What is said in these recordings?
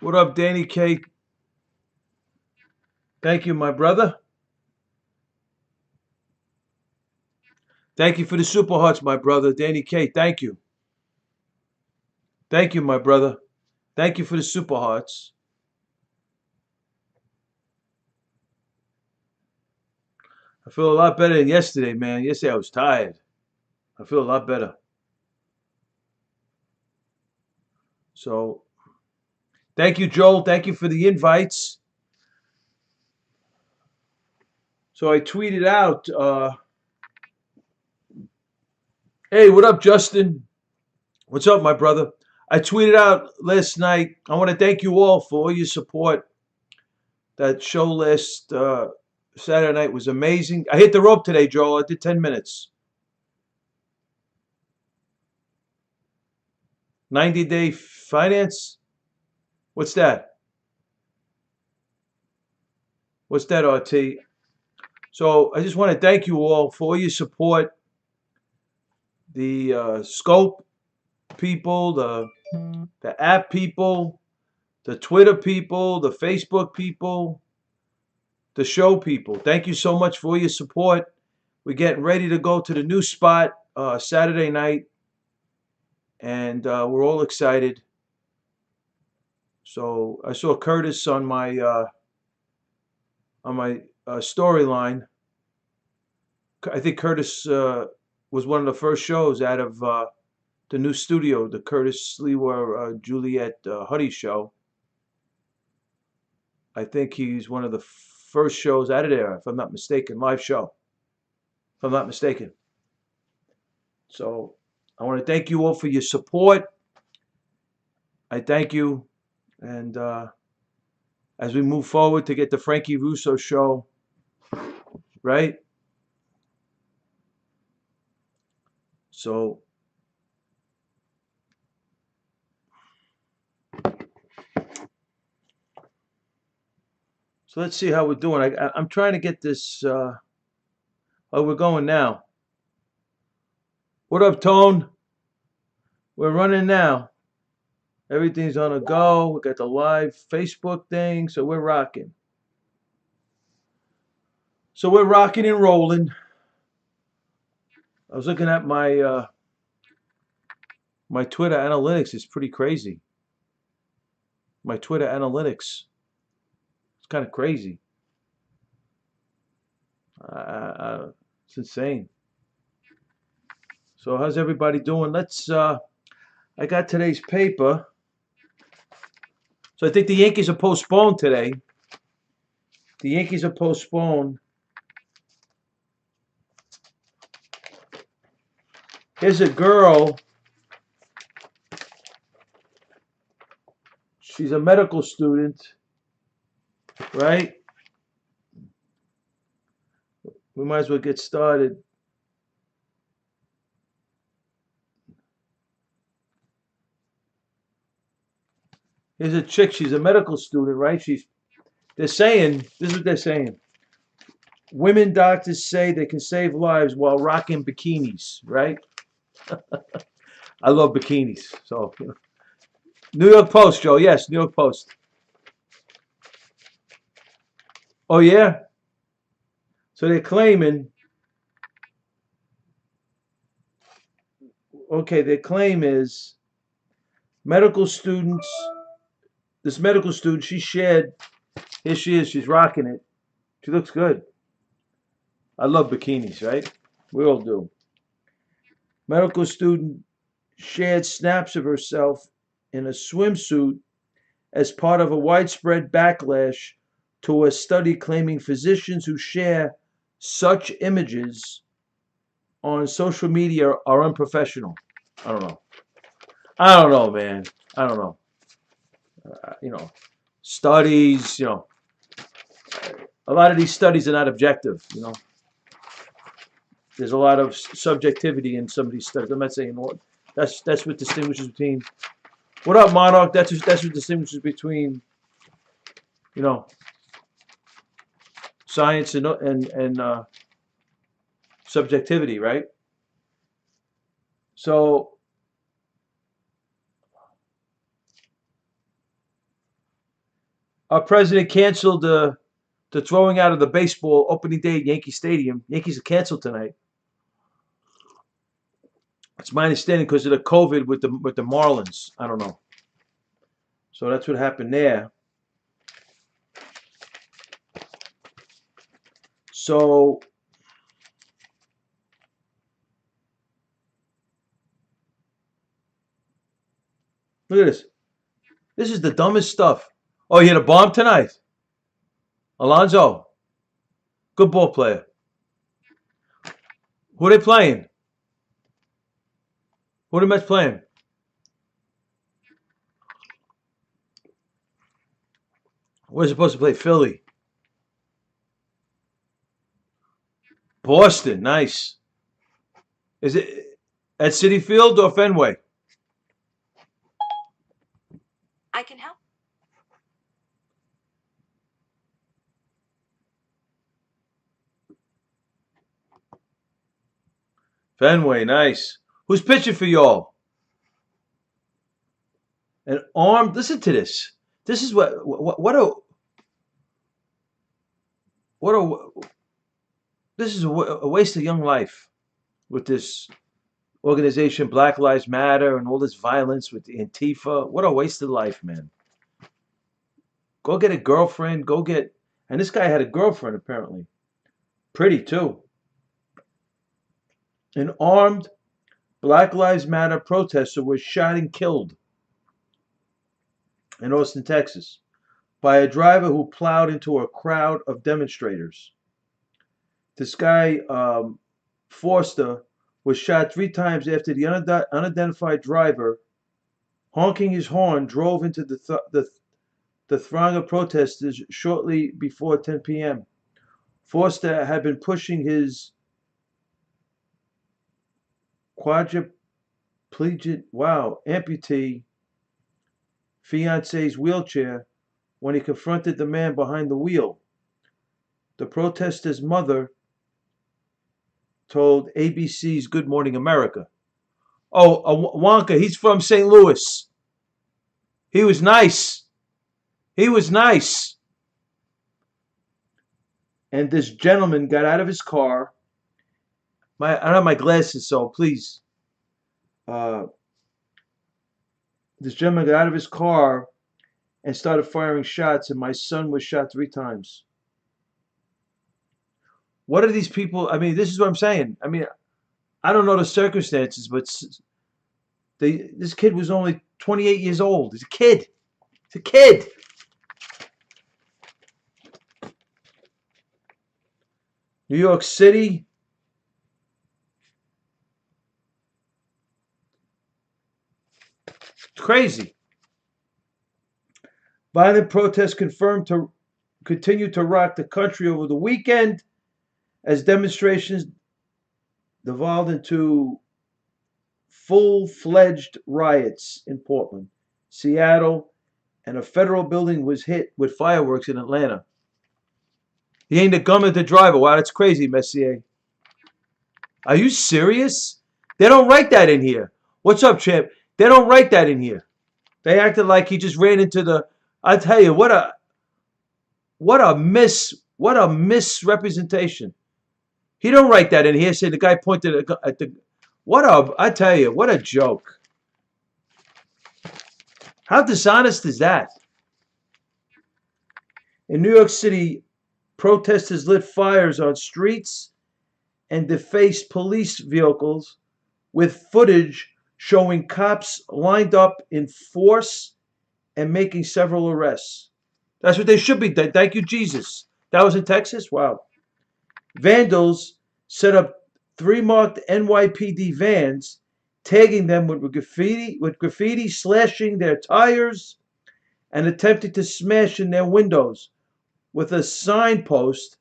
What up, Danny K? Thank you, my brother. Thank you for the super hearts, my brother. Danny K, thank you. Thank you, my brother. Thank you for the super hearts. I feel a lot better than yesterday, man. Yesterday I was tired. I feel a lot better. So, thank you, Joel. Thank you for the invites. So I tweeted out, hey, what up, Justin? What's up, my brother? I tweeted out last night. I want to thank you all for all your support. That show last Saturday night was amazing. I hit the rope today, Joel. I did 10 minutes. 90-day finance? What's that? What's that, RT? So I just want to thank you all for all your support. The Scope people, the app people, the Twitter people, the Facebook people, the show people. Thank you so much for your support. We're getting ready to go to the new spot Saturday night, and we're all excited. So I saw Curtis on my storyline. I think Curtis was one of the first shows out of the new studio, the Curtis Lewa Juliet Huddy show. I think he's one of the first shows out of there, if I'm not mistaken, live show, if I'm not mistaken. So I want to thank you all for your support. I thank you. And as we move forward to get the Frankie Russo show, right? So let's see how we're doing. I'm trying to get this. Oh, we're going now. What up, Tone? We're running now. Everything's on a go. We got the live Facebook thing, so we're rocking. So we're rocking and rolling. I was looking at my my Twitter analytics. It's pretty crazy. My Twitter analytics. It's kind of crazy. It's insane. So how's everybody doing? Let's. I got today's paper. So I think the Yankees are postponed today. The Yankees are postponed. Here's a girl. She's a medical student, right? We might as well get started. Here's a chick. She's a medical student, right? They're saying, this is what they're saying. Women doctors say they can save lives while rocking bikinis, right? I love bikinis. So, New York Post, Joe. Yes, New York Post. Oh, yeah? So they're claiming, okay, their claim is medical students, this medical student, she shared, here she is, she's rocking it. She looks good. I love bikinis, right? We all do. Medical student shared snaps of herself in a swimsuit as part of a widespread backlash to a study claiming physicians who share such images on social media are unprofessional. I don't know. I don't know, man. I don't know. Studies, a lot of these studies are not objective, There's a lot of subjectivity in some of these studies. I'm not saying that's what distinguishes between. What up, Monarch? That's what distinguishes between, science and subjectivity, right? So Our president canceled the throwing out of the baseball opening day at Yankee Stadium. Yankees are canceled tonight. It's my understanding because of the COVID with the Marlins. I don't know. So that's what happened there. So look at this. This is the dumbest stuff. Oh, you hit a bomb tonight, Alonzo. Good ball player. Who are they playing? Who are the Mets playing? We're supposed to play Philly. Boston, nice. Is it at Citi Field or Fenway? I can help. Fenway, nice. Who's pitching for y'all? An armed. Listen to this. This is what a this is a waste of young life with this organization, Black Lives Matter, and all this violence with the Antifa. What a waste of life, man. Go get a girlfriend. Go get. And this guy had a girlfriend apparently, pretty too. An armed Black Lives Matter protester was shot and killed in Austin, Texas, by a driver who plowed into a crowd of demonstrators. This guy, Forster, was shot 3 times after the unidentified driver, honking his horn, drove into the throng of protesters shortly before 10 p.m. Forster had been pushing his quadriplegic, amputee fiance's wheelchair when he confronted the man behind the wheel. The protester's mother told ABC's Good Morning America. Oh, Wonka, he's from St. Louis. He was nice. He was nice. And this gentleman got out of his car. I don't have my glasses, so please. This gentleman got out of his car and started firing shots, and my son was shot 3 times. What are these people? I mean, this is what I'm saying. I mean, I don't know the circumstances, but this kid was only 28 years old. He's a kid. He's a kid. New York City. It's crazy. Violent protests confirmed to continue to rock the country over the weekend as demonstrations devolved into full-fledged riots in Portland, Seattle, and a federal building was hit with fireworks in Atlanta. He ain't the gunman the driver. Wow, that's crazy, Messier. Are you serious? They don't write that in here. What's up, champ? They don't write that in here. They acted like he just ran into the. I tell you, what a misrepresentation. He don't write that in here. Say the guy pointed at the. I tell you, what a joke. How dishonest is that? In New York City, protesters lit fires on streets and defaced police vehicles with footage showing cops lined up in force and making several arrests. That's what they should be. Thank you, Jesus. That was in Texas? Wow. Vandals set up 3 marked NYPD vans, tagging them with graffiti, slashing their tires, and attempting to smash in their windows with a signpost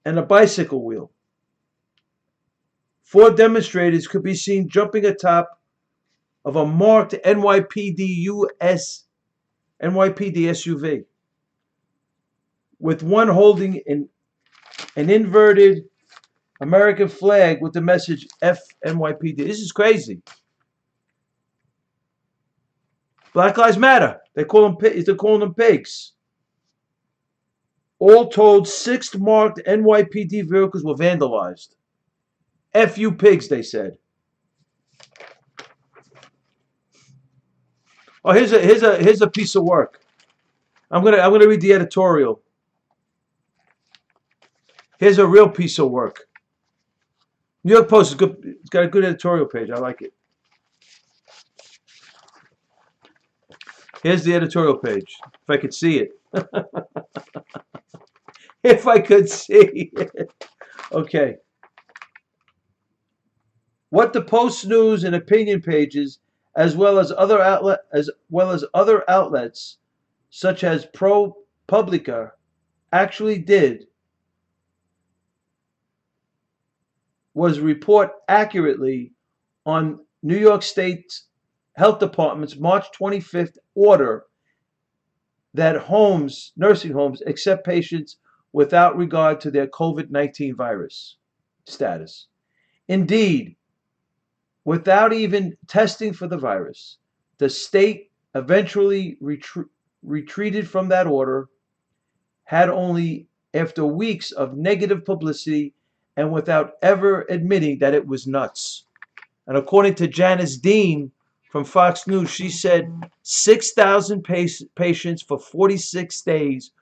and a bicycle wheel. 4 demonstrators could be seen jumping atop of a marked NYPD SUV, with one holding an inverted American flag with the message FNYPD. This is crazy. Black Lives Matter. They're calling them pigs. All told, 6 marked NYPD vehicles were vandalized. F you pigs, they said. Oh, here's a piece of work. I'm gonna read the editorial. Here's a real piece of work. New York Post is good. It's got a good editorial page. I like it. Here's the editorial page. If I could see it. If I could see it. Okay. What the Post News and opinion pages, as well as other outlets, such as ProPublica, actually did was report accurately on New York State's Health Department's March 25th order that nursing homes, accept patients without regard to their COVID-19 virus status. Indeed, without even testing for the virus, the state eventually retreated from that order, had only after weeks of negative publicity and without ever admitting that it was nuts. And according to Janice Dean from Fox News, she said 6,000 patients for 46 days,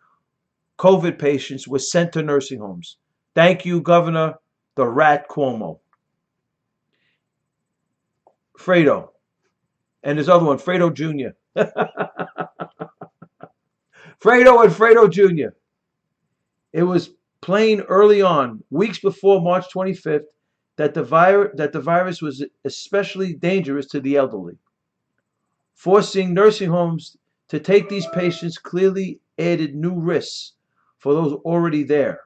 COVID patients, were sent to nursing homes. Thank you, Governor the Rat Cuomo. Fredo. And there's other one, Fredo Jr. Fredo and Fredo Jr. It was plain early on, weeks before March 25th, that the virus was especially dangerous to the elderly. Forcing nursing homes to take these patients clearly added new risks for those already there.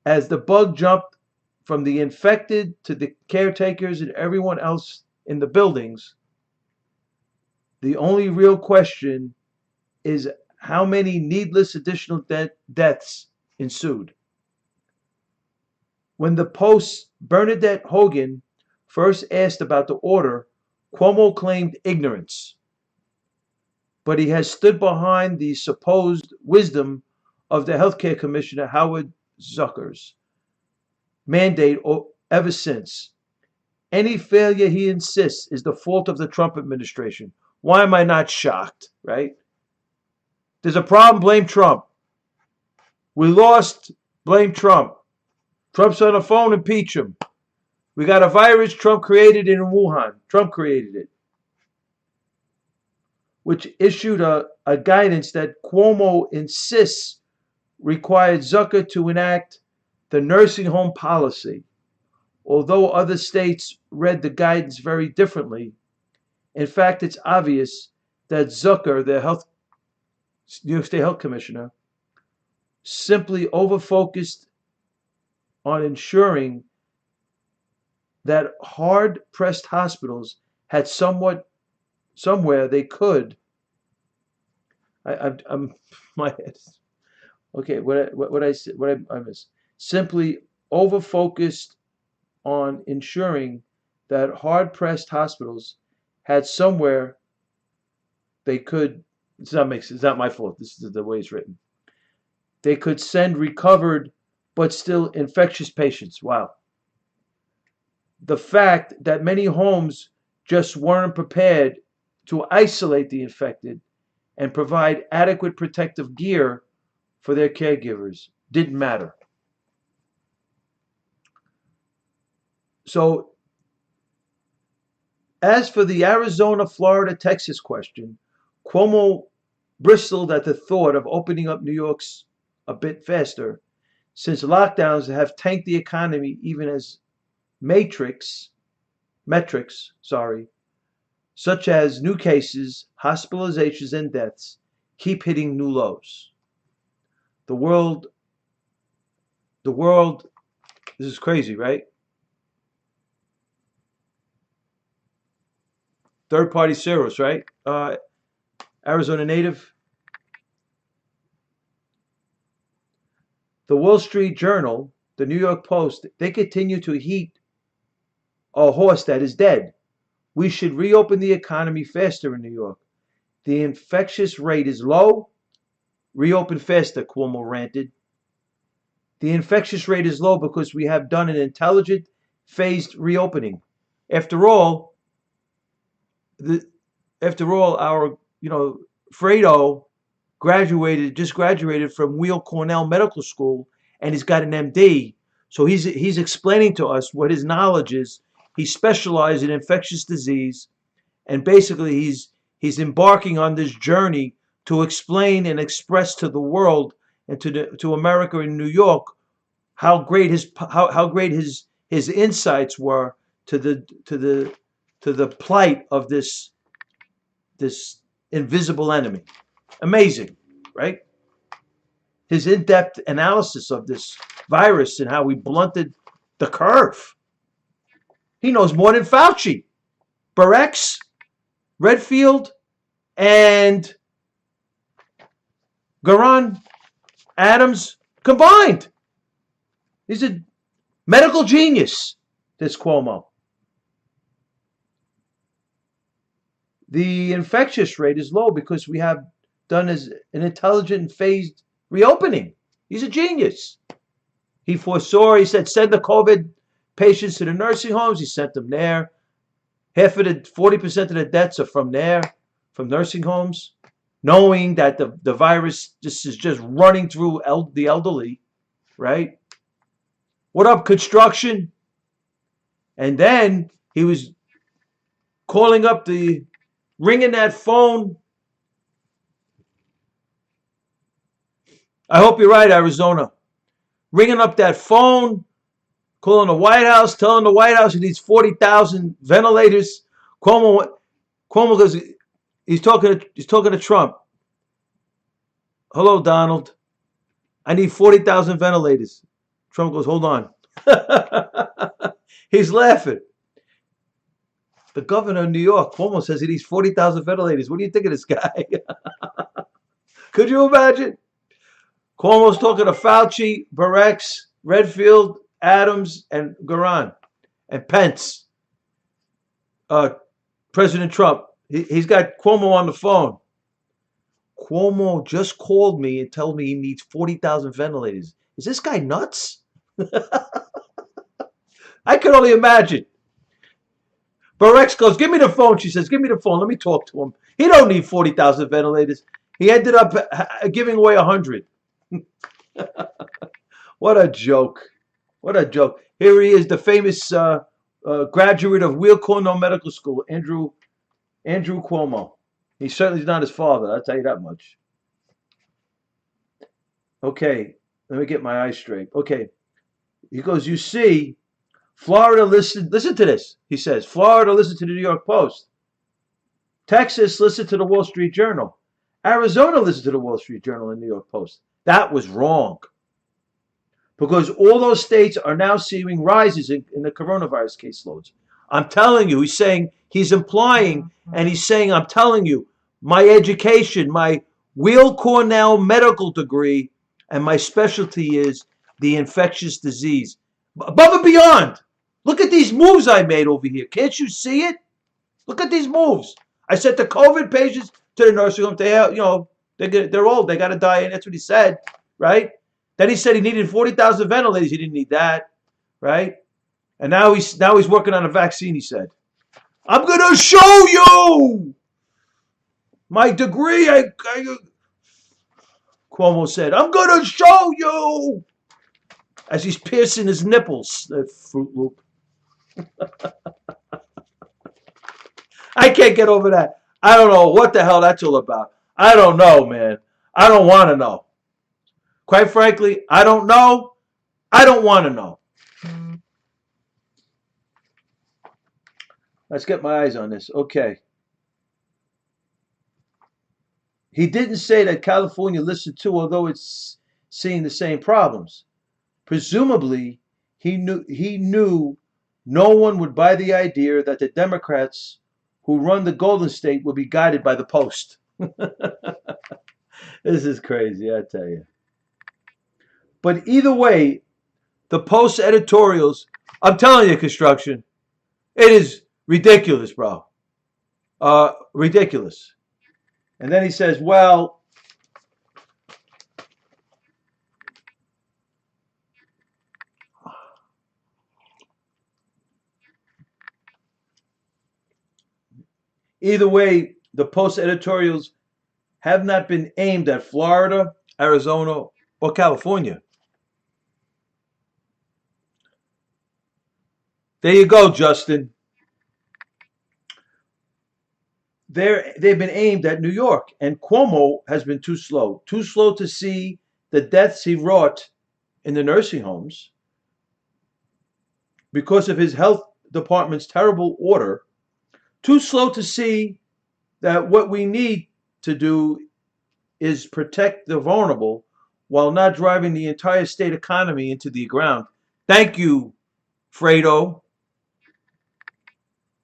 As the bug jumped from the infected to the caretakers and everyone else in the buildings, the only real question is how many needless additional deaths ensued. When the Post's Bernadette Hogan first asked about the order, Cuomo claimed ignorance. But he has stood behind the supposed wisdom of the healthcare commissioner, Howard Zucker's mandate ever since. Any failure, he insists, is the fault of the Trump administration. Why am I not shocked, right? There's a problem, blame Trump. We lost, blame Trump. Trump's on the phone, impeach him. We got a virus Trump created in Wuhan. Trump created it. Which issued a guidance that Cuomo insists required Zucker to enact the nursing home policy. Although other states read the guidance very differently, in fact, it's obvious that Zucker, the New York State Health Commissioner, simply overfocused on ensuring that hard-pressed hospitals had somewhere they could. I'm my head. Okay, what I missed. Simply overfocused on ensuring that hard-pressed hospitals had somewhere they could. It's not my fault. This is the way it's written. They could send recovered but still infectious patients. Wow. The fact that many homes just weren't prepared to isolate the infected and provide adequate protective gear for their caregivers didn't matter. So, as for the Arizona, Florida, Texas question, Cuomo bristled at the thought of opening up New York's a bit faster, since lockdowns have tanked the economy even as metrics, such as new cases, hospitalizations, and deaths, keep hitting new lows. The world, this is crazy, right? Third-party Ceros, right? Arizona native. The Wall Street Journal, the New York Post, they continue to heat a horse that is dead. We should reopen the economy faster in New York. The infectious rate is low, reopen faster, Cuomo ranted. The infectious rate is low because we have done an intelligent, phased reopening. After all, the our Fredo just graduated from Weill Cornell Medical School, and he's got an MD. So he's explaining to us what his knowledge is. He specialized in infectious disease, and basically he's embarking on this journey to explain and express to the world and to America and New York how great his insights were to the plight of this invisible enemy. Amazing, right? His in-depth analysis of this virus and how we blunted the curve. He knows more than Fauci, Barex, Redfield, and Garan Adams combined. He's a medical genius, this Cuomo. The infectious rate is low because we have done an intelligent and phased reopening. He's a genius. He said, send the COVID patients to the nursing homes. He sent them there. 40% of the deaths are from there, from nursing homes, knowing that the virus is just running through the elderly, right? What up, construction? And then he was ringing that phone. I hope you're right, Arizona. Ringing up that phone, calling the White House, telling the White House he needs 40,000 ventilators. Cuomo goes, he's talking to Trump. Hello, Donald. I need 40,000 ventilators. Trump goes, hold on. He's laughing. The governor of New York, Cuomo, says he needs 40,000 ventilators. What do you think of this guy? Could you imagine? Cuomo's talking to Fauci, Barex, Redfield, Adams, and Garan, and Pence. President Trump, he's got Cuomo on the phone. Cuomo just called me and told me he needs 40,000 ventilators. Is this guy nuts? I can only imagine. Barex goes, give me the phone. She says, give me the phone. Let me talk to him. He don't need 40,000 ventilators. He ended up giving away 100. What a joke. What a joke. Here he is, the famous graduate of Weill Cornell Medical School, Andrew Cuomo. He certainly is not his father, I'll tell you that much. Okay, let me get my eyes straight. Okay, he goes, you see, Florida listen to this. He says, Florida listened to the New York Post. Texas listened to the Wall Street Journal. Arizona listened to the Wall Street Journal and New York Post. That was wrong. Because all those states are now seeing rises in the coronavirus caseloads. I'm telling you, he's implying, and he's saying, I'm telling you, my education, my Weill Cornell medical degree, and my specialty is the infectious disease. Above and beyond. Look at these moves I made over here. Can't you see it? Look at these moves. I sent the COVID patients to the nursing home. They're old. They got to die. And that's what he said, right? Then he said he needed 40,000 ventilators. He didn't need that, right? And now he's working on a vaccine, he said. I'm going to show you my degree. Cuomo said, I'm going to show you. As he's piercing his nipples, that Fruit Loop. I can't get over that. I don't know what the hell that's all about. I don't know, man. I don't want to know. Quite frankly, I don't know. I don't want to know. Let's get my eyes on this. Okay. He didn't say that California listened to, although it's seeing the same problems. Presumably, he knew no one would buy the idea that the Democrats who run the Golden State would be guided by the Post. This is crazy, I tell you. But either way, the Post editorials, I'm telling you, construction, it is ridiculous, bro. Ridiculous. And then he says, well, Either way, the Post editorials have not been aimed at Florida, Arizona, or California. There you go, Justin. They've been aimed at New York, and Cuomo has been too slow to see the deaths he wrought in the nursing homes because of his health department's terrible order, too slow to see that what we need to do is protect the vulnerable while not driving the entire state economy into the ground. Thank you, Fredo.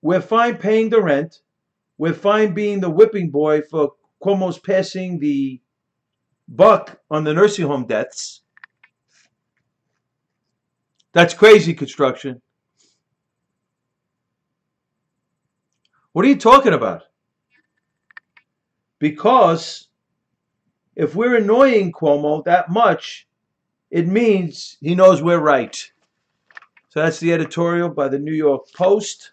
We're fine paying the rent. We're fine being the whipping boy for Cuomo's passing the buck on the nursing home deaths. That's crazy, construction. What are you talking about? Because if we're annoying Cuomo that much, it means he knows we're right. So that's the editorial by the New York Post.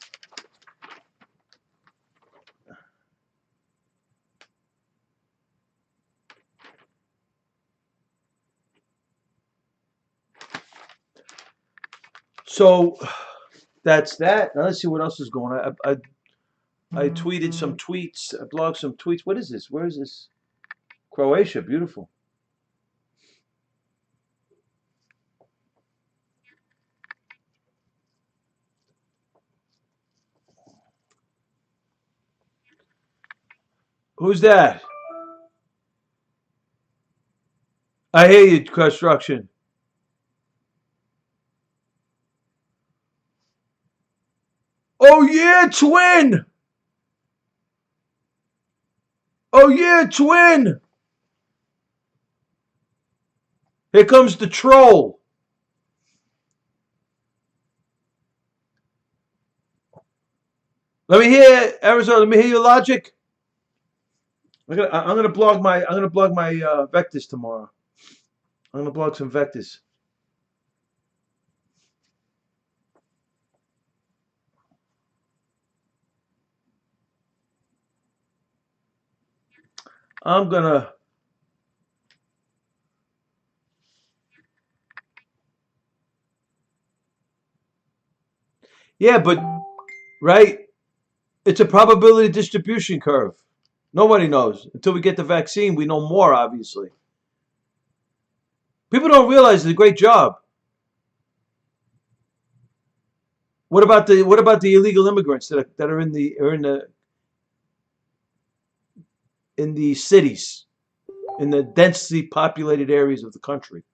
So that's that. Now let's see what else is going on. I tweeted some tweets. I blogged some tweets. What is this? Where is this? Croatia, beautiful. Who's that? I hear you, construction. Oh yeah, twin! Oh yeah, twin! Here comes the troll. Let me hear Arizona. Let me hear your logic. I'm gonna blog my vectors tomorrow. I'm gonna blog some vectors. I'm gonna. Yeah, but right, it's a probability distribution curve. Nobody knows until we get the vaccine. We know more, obviously. People don't realize it's a great job. What about the illegal immigrants that are in the cities, in the densely populated areas of the country,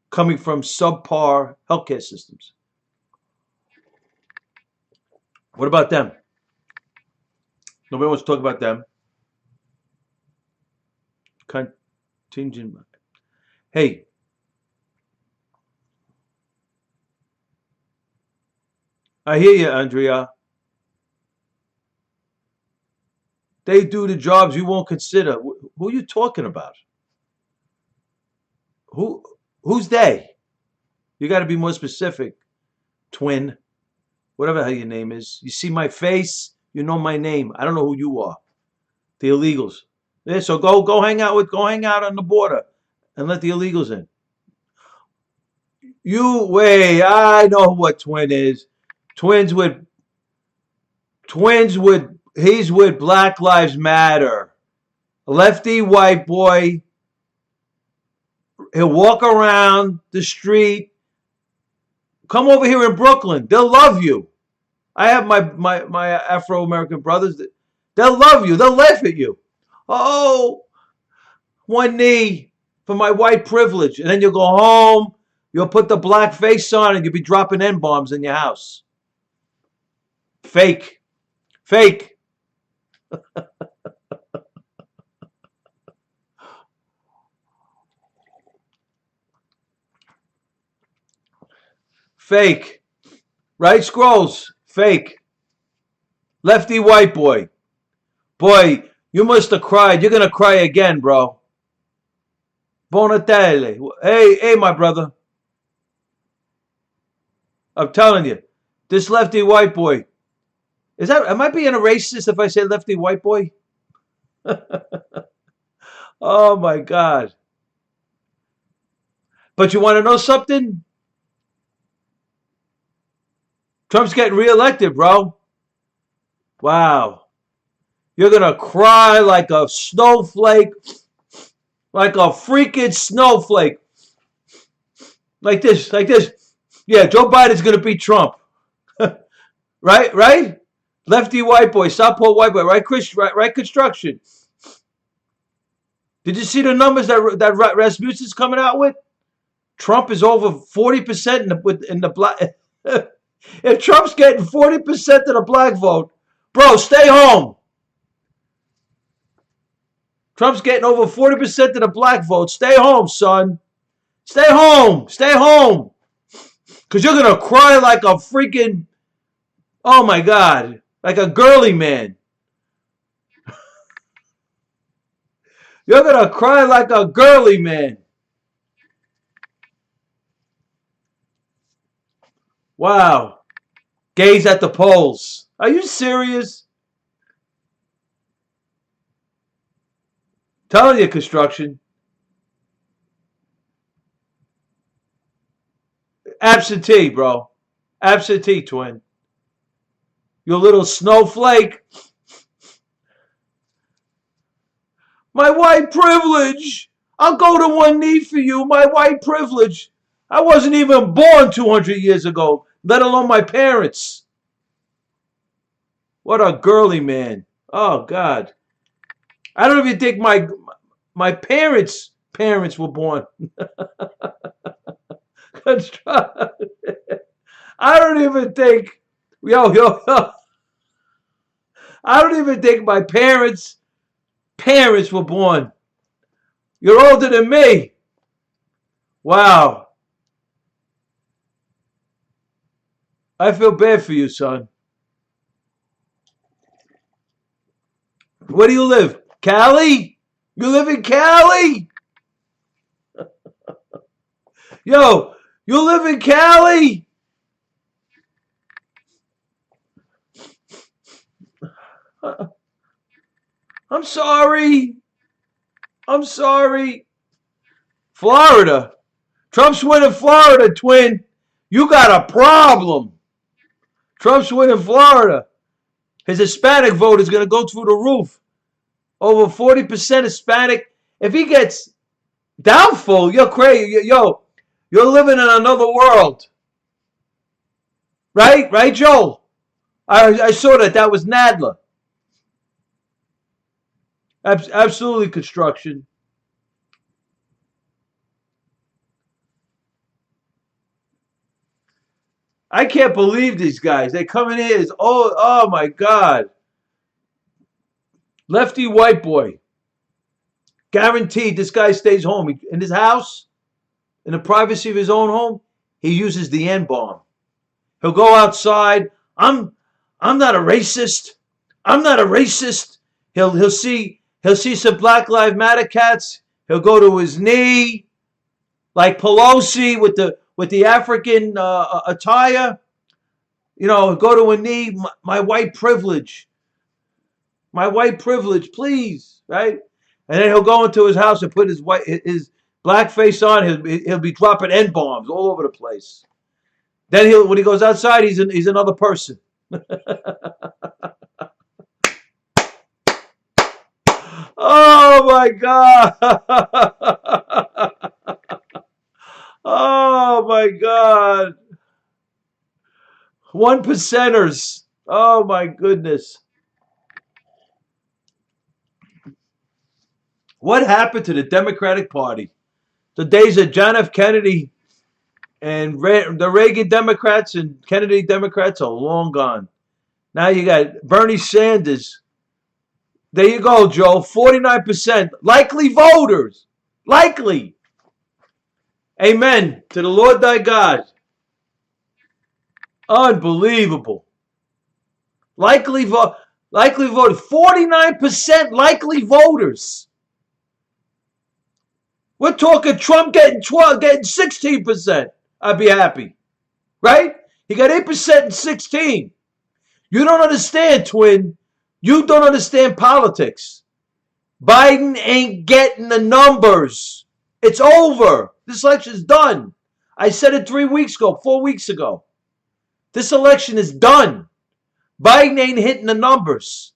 coming from subpar healthcare systems? What about them? Nobody wants to talk about them. Contingent. Hey, I hear you, Andrea. They do the jobs you won't consider. Who are you talking about? Who's they? You got to be more specific, twin. Whatever the hell your name is. You see my face, you know my name. I don't know who you are. The illegals. Yeah, so go hang out on the border and let the illegals in. You wait, I know what twin is. Twins with he's with Black Lives Matter. Lefty white boy. He'll walk around the street. Come over here in Brooklyn. They'll love you. I have my Afro-American brothers. They'll love you. They'll laugh at you. Oh, one knee for my white privilege. And then you'll go home. You'll put the black face on and you'll be dropping N-bombs in your house. Fake. Fake. Fake. Right, Scrolls? Fake. Lefty white boy. Boy, you must have cried. You're going to cry again, bro. Bonatelle. Hey, my brother. I'm telling you, this lefty white boy, Am I being a racist if I say lefty white boy? Oh my God. But you want to know something? Trump's getting reelected, bro. Wow. You're going to cry like a snowflake, like a freaking snowflake. Like this, like this. Yeah, Joe Biden's going to beat Trump. Right, right? Lefty white boy, Southpaw white boy, right, right construction. Did you see the numbers that Rasmussen's coming out with? Trump is over 40% in the black. If Trump's getting 40% of the black vote, bro, stay home. Trump's getting over 40% of the black vote. Stay home, son. Stay home. Stay home. Because you're going to cry like a freaking, oh my God, like a girly man. You're going to cry like a girly man. Wow. Gays at the polls. Are you serious? Telling you, construction. Absentee, bro. Absentee, twin. You little snowflake. My white privilege. I'll go to one knee for you. My white privilege. I wasn't even born 200 years ago, let alone my parents. What a girly man. Oh, God. I don't even think my parents' parents were born. I don't even think, yo. I don't even think my parents' parents were born. You're older than me. Wow. I feel bad for you, son. Where do you live? Cali? You live in Cali? Yo, you live in Cali? I'm sorry. I'm sorry. Florida. Trump's winning Florida, twin. You got a problem. Trump's winning Florida. His Hispanic vote is going to go through the roof. Over 40% Hispanic. If he gets doubtful, you're crazy. Yo, you're living in another world. Right? Right, Joel? I saw that was Nadler. Absolutely construction. I can't believe these guys. They come in here. Oh my God. Lefty white boy. Guaranteed this guy stays home. In his house, in the privacy of his own home, he uses the N-bomb. He'll go outside. I'm not a racist. I'm not a racist. He'll see some Black Lives Matter cats. He'll go to his knee, like Pelosi with the African attire. You know, go to a knee. My white privilege. My white privilege, please, right? And then he'll go into his house and put his black face on. He'll be dropping N-bombs all over the place. Then when he goes outside, he's another person. Oh my God! Oh my God! 1%ers. Oh my goodness! What happened to the Democratic Party? The days of John F. Kennedy and the Reagan Democrats and Kennedy Democrats are long gone. Now you got Bernie Sanders. There you go, Joe. 49% likely voters. Likely. Amen to the Lord thy God. Unbelievable. Likely voters. 49% likely voters. We're talking Trump getting 16%. I'd be happy. Right? He got 8% and 16. You don't understand, twin. You don't understand politics. Biden ain't getting the numbers. It's over. This election's done. I said it 3 weeks ago, 4 weeks ago. This election is done. Biden ain't hitting the numbers.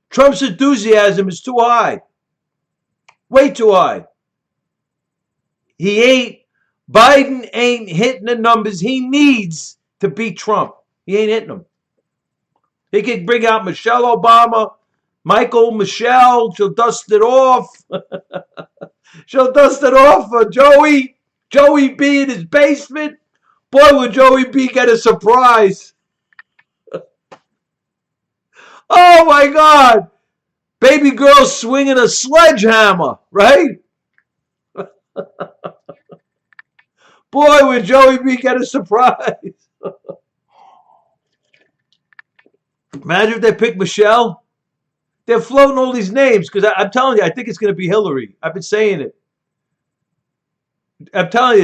Trump's enthusiasm is too high. Way too high. Biden ain't hitting the numbers he needs to beat Trump. He ain't hitting them. He could bring out Michelle Obama, Michelle, she'll dust it off. She'll dust it off for Joey B in his basement. Boy, would Joey B get a surprise. Oh my God. Baby girl swinging a sledgehammer, right? Boy, would Joey B get a surprise. Imagine if they pick Michelle. They're floating all these names because I'm telling you, I think it's going to be Hillary. I've been saying it. I'm telling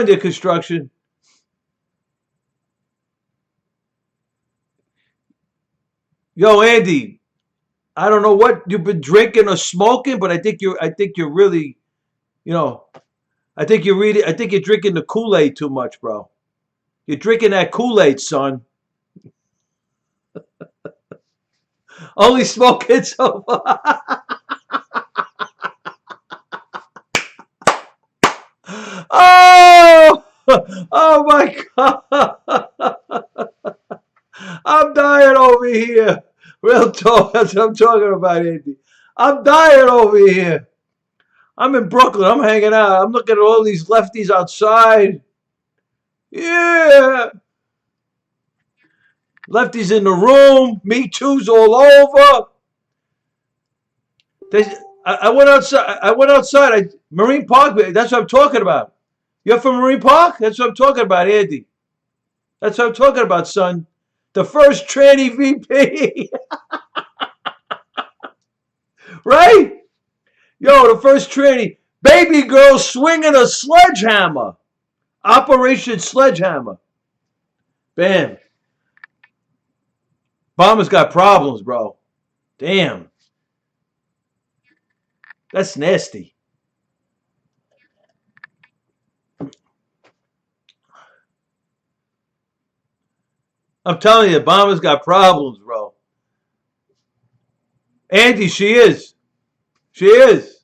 you, construction. Yo, Andy, I don't know what you've been drinking or smoking, but I think you're really, I think you're drinking the Kool-Aid too much, bro. You're drinking that Kool-Aid, son. Only smoking so far. Oh, oh my God. I'm dying over here. Real talk. That's what I'm talking about, Andy. I'm dying over here. I'm in Brooklyn. I'm hanging out. I'm looking at all these lefties outside. Yeah. Lefties in the room. Me Too's all over. I went outside. Marine Park. That's what I'm talking about. You're from Marine Park? That's what I'm talking about, Andy. That's what I'm talking about, son. The first tranny VP. Right? Yo, the first tranny. Baby girl swinging a sledgehammer. Operation Sledgehammer. Bam. Obama's got problems, bro. Damn. That's nasty. I'm telling you, Obama's got problems, bro. Andy, she is. She is.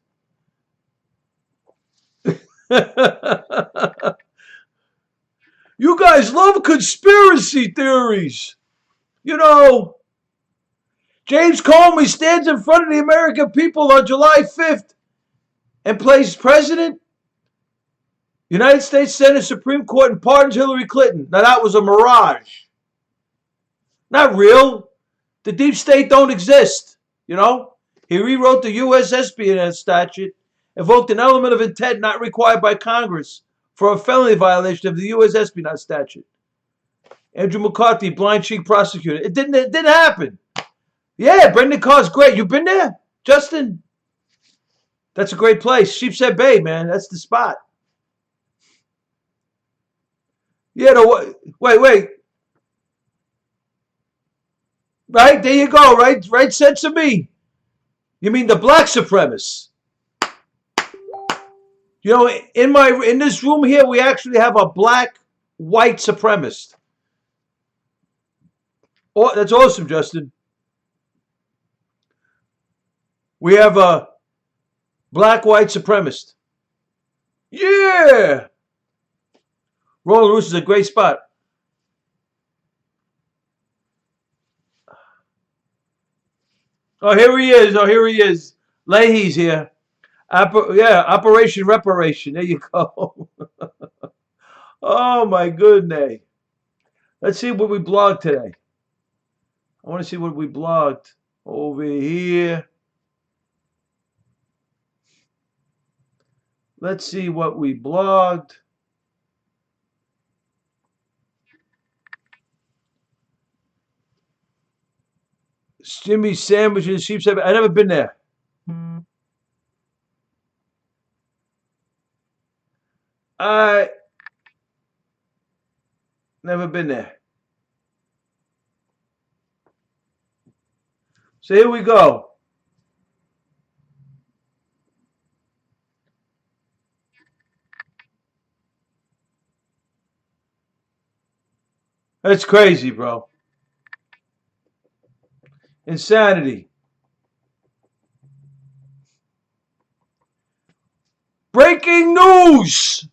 You guys love conspiracy theories. James Comey stands in front of the American people on July 5th and plays president, United States Senate, Supreme Court, and pardons Hillary Clinton. Now that was a mirage. Not real. The deep state don't exist. He rewrote the U.S. espionage statute, invoked an element of intent not required by Congress for a felony violation of the U.S. espionage statute. Andrew McCarthy, blind cheek prosecutor. It didn't happen. Yeah, Brendan Carr's great. You been there, Justin? That's a great place. Sheepshead Bay, man. That's the spot. Yeah, wait. Right, there you go. Right sense of me. You mean the black supremacists? In this room here, we actually have a black white supremacist. Oh, that's awesome, Justin. We have a black white supremacist. Yeah. Roland Roos is a great spot. Oh, here he is. Leahy's here. Operation Reparation. There you go. Oh, my goodness. Let's see what we blogged today. I want to see what we blogged over here. Let's see what we blogged. Jimmy's Sandwich and Sheepshead. I've never been there. I never been there. So here we go. That's crazy, bro. Insanity. Breaking news!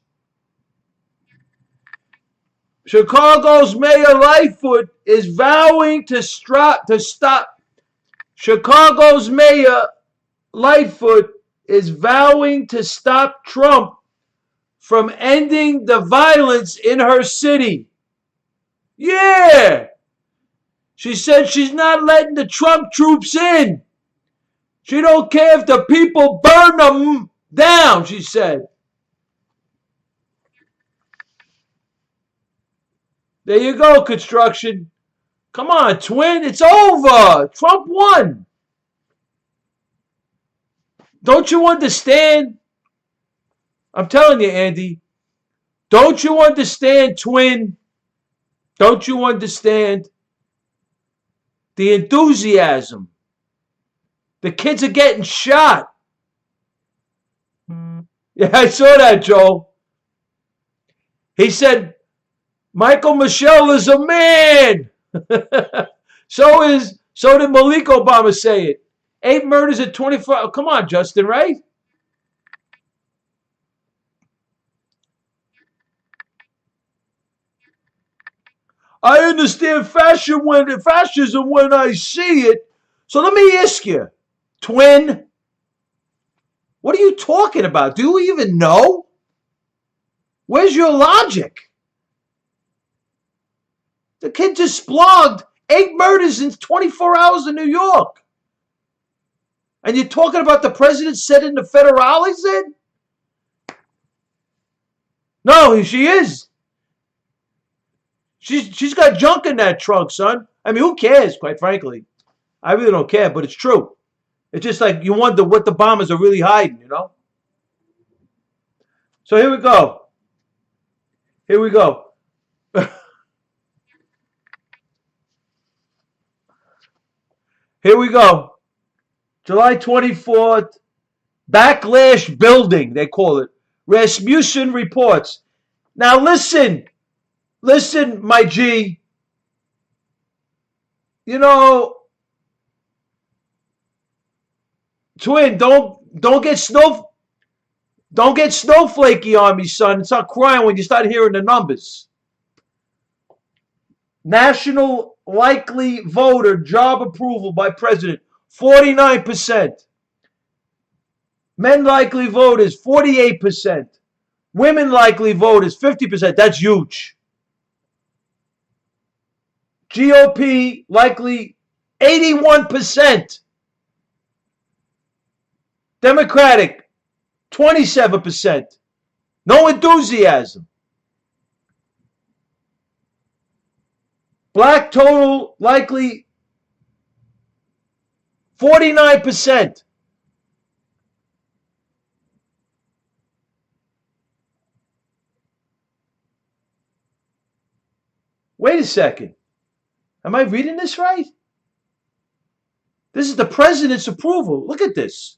Chicago's Mayor Lightfoot is vowing to stop. Chicago's Mayor Lightfoot is vowing to stop Trump from ending the violence in her city. Yeah! She said she's not letting the Trump troops in. She don't care if the people burn them down, she said. There you go, construction. Come on, twin. It's over. Trump won. Don't you understand? I'm telling you, Andy. Don't you understand, twin? Don't you understand the enthusiasm? The kids are getting shot. Yeah, I saw that, Joel. He said, Michael Michelle is a man. So did Malik Obama say it. 8 murders at 24. Oh, come on, Justin, right? I understand fascism when I see it. So let me ask you, twin, what are you talking about? Do you even know? Where's your logic? The kid just blogged 8 murders in 24 hours in New York. And you're talking about the president said in the federales then? No, she is. She's got junk in that trunk, son. I mean, who cares, quite frankly? I really don't care, but it's true. It's just like you wonder what the bombers are really hiding, you know? So here we go. Here we go. Here we go. July 24th, backlash building, they call it. Rasmussen reports. Now listen, my G. You know, twin, don't get snowflakey on me, son, and start crying when you start hearing the numbers. National likely voter job approval by president, 49%. Men likely voters, 48%. Women likely voters, 50%. That's huge. GOP likely 81%. Democratic, 27%. No enthusiasm. Black total likely 49%. Wait a second. Am I reading this right? This is the president's approval. Look at this.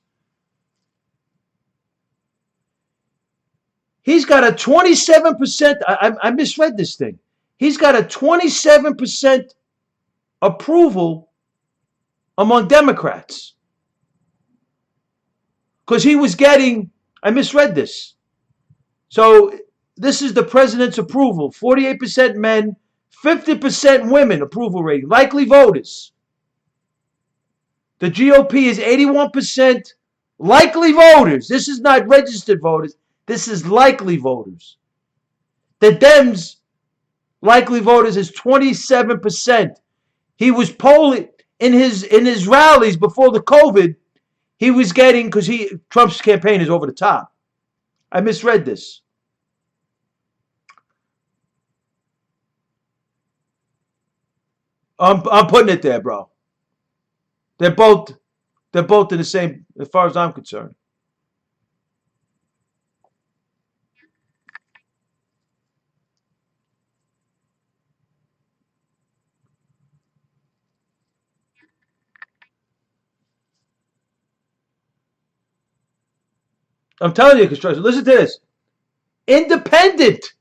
He's got a 27%. I misread this thing. He's got a 27% approval among Democrats. Because he was getting, I misread this. So this is the president's approval. 48% men, 50% women approval rating. Likely voters. The GOP is 81% likely voters. This is not registered voters. This is likely voters. The Dems likely voters is 27%. He was polling in his rallies before the COVID. He was getting, because Trump's campaign is over the top. I misread this. I'm putting it there, bro. They're both in the same, as far as I'm concerned. I'm telling you, construction. Listen to this. Independent.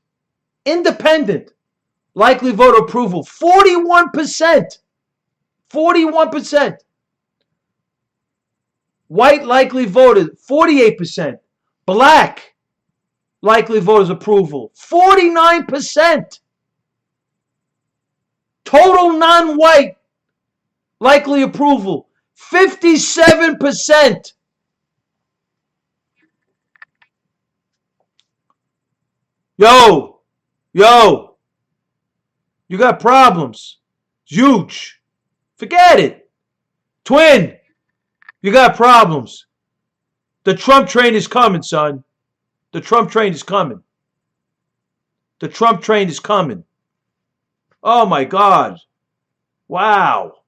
Likely voter approval, 41%. 41%. White likely voted, 48%. Black likely voters approval, 49%. Total non-white likely approval, 57%. Yo, you got problems. It's huge. Forget it. Twin, you got problems. The Trump train is coming, son. The Trump train is coming. The Trump train is coming. Oh my God. Wow.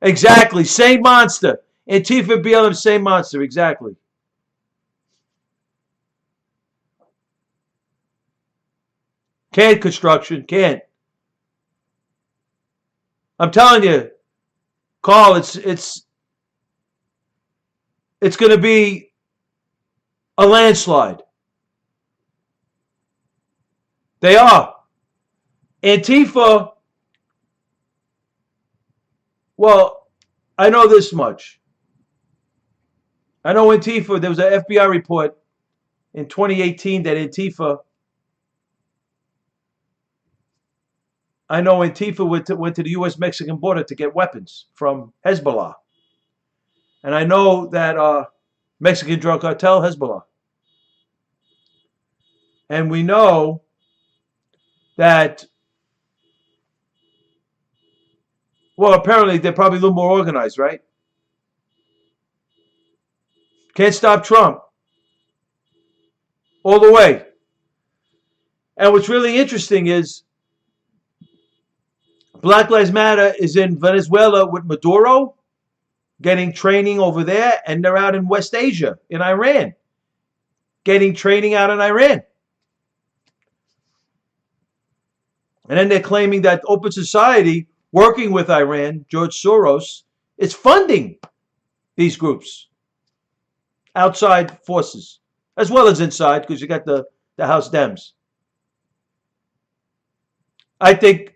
Exactly. Same monster. Antifa, BLM, same monster. Exactly. Can't construction. Can't. I'm telling you, Carl, it's going to be a landslide. They are. Antifa, well, I know this much. I know Antifa, there was an FBI report in 2018 that Antifa went to the U.S.-Mexican border to get weapons from Hezbollah. And I know that Mexican drug cartel, Hezbollah. And we know that, well, apparently they're probably a little more organized, right? Can't stop Trump. All the way. And what's really interesting is Black Lives Matter is in Venezuela with Maduro, getting training over there, and they're out in West Asia, in Iran, getting training out in Iran. And then they're claiming that Open Society, working with Iran, George Soros, is funding these groups, outside forces, as well as inside, because you got the House Dems. I think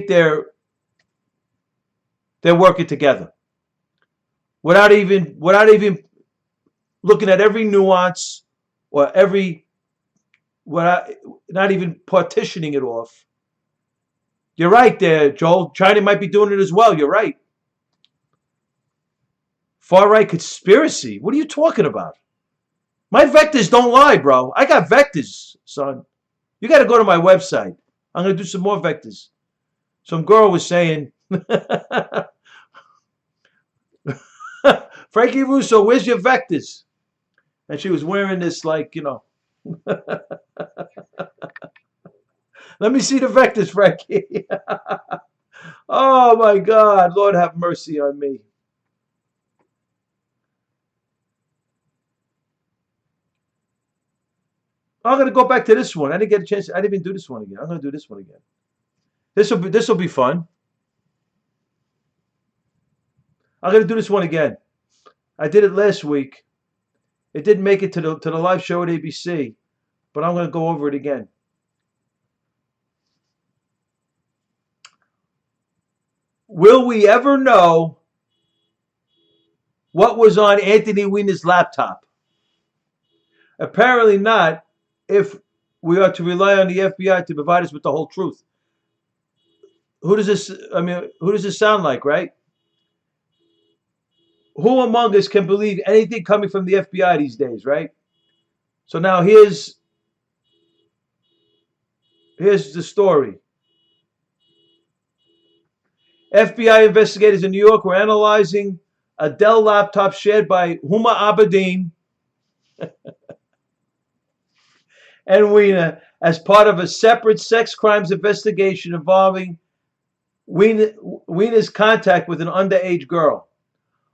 they're working together without even looking at every nuance or not even partitioning it off. You're right there, Joel. China might be doing it as well. You're right. Far-right conspiracy? What are you talking about? My vectors don't lie, bro. I got vectors, son. You got to go to my website. I'm going to do some more vectors. Some girl was saying, Frankie Russo, where's your vectors? And she was wearing this, like, you know. Let me see the vectors, Frankie. Oh, my God. Lord have mercy on me. I'm going to go back to this one. I didn't get a chance. I didn't even do this one again. I'm going to do this one again. This will be fun. I'm going to do this one again. I did it last week. It didn't make it to the live show at ABC, but I'm going to go over it again. Will we ever know what was on Anthony Weiner's laptop? Apparently not, if we are to rely on the FBI to provide us with the whole truth. Who does this sound like, right? Who among us can believe anything coming from the FBI these days, right? So now here's the story. FBI investigators in New York were analyzing a Dell laptop shared by Huma Abedin and Weiner as part of a separate sex crimes investigation involving Weiner's contact with an underage girl.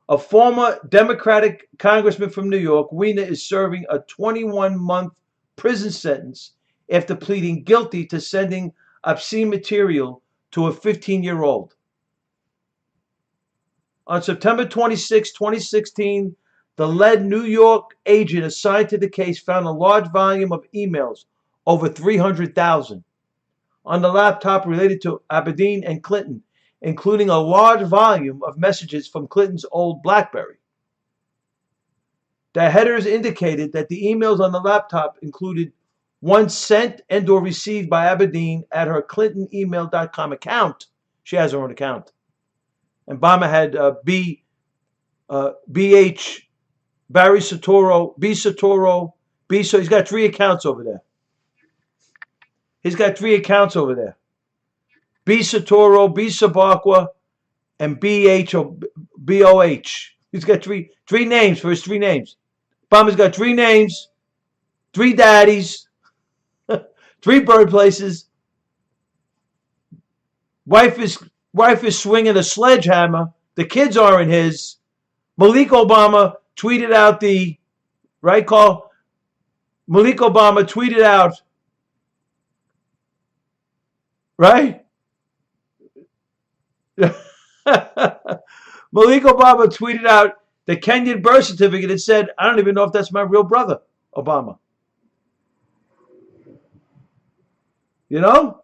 A former Democratic congressman from New York, Weiner is serving a 21-month prison sentence after pleading guilty to sending obscene material to a 15-year-old. On September 26, 2016, The lead New York agent assigned to the case found a large volume of emails, over 300,000, on the laptop related to Abedin and Clinton, including a large volume of messages from Clinton's old BlackBerry. The headers indicated that the emails on the laptop included one sent and or received by Abedin at her ClintonEmail.com account. She has her own account. And Obama had BH, Barry Soetoro, B Soetoro, so he's got 3 accounts over there. He's got 3 accounts over there. B Soetoro, B Sabakwa, and BH or BOH. He's got three names for his 3 names. Obama's got 3 names, 3 daddies, 3 birthplaces. Wife is swinging a sledgehammer. The kids aren't his. Malik Obama tweeted out the right call. Malik Obama tweeted out, right? Malik Obama tweeted out the Kenyan birth certificate. It said, I don't even know if that's my real brother, Obama. You know?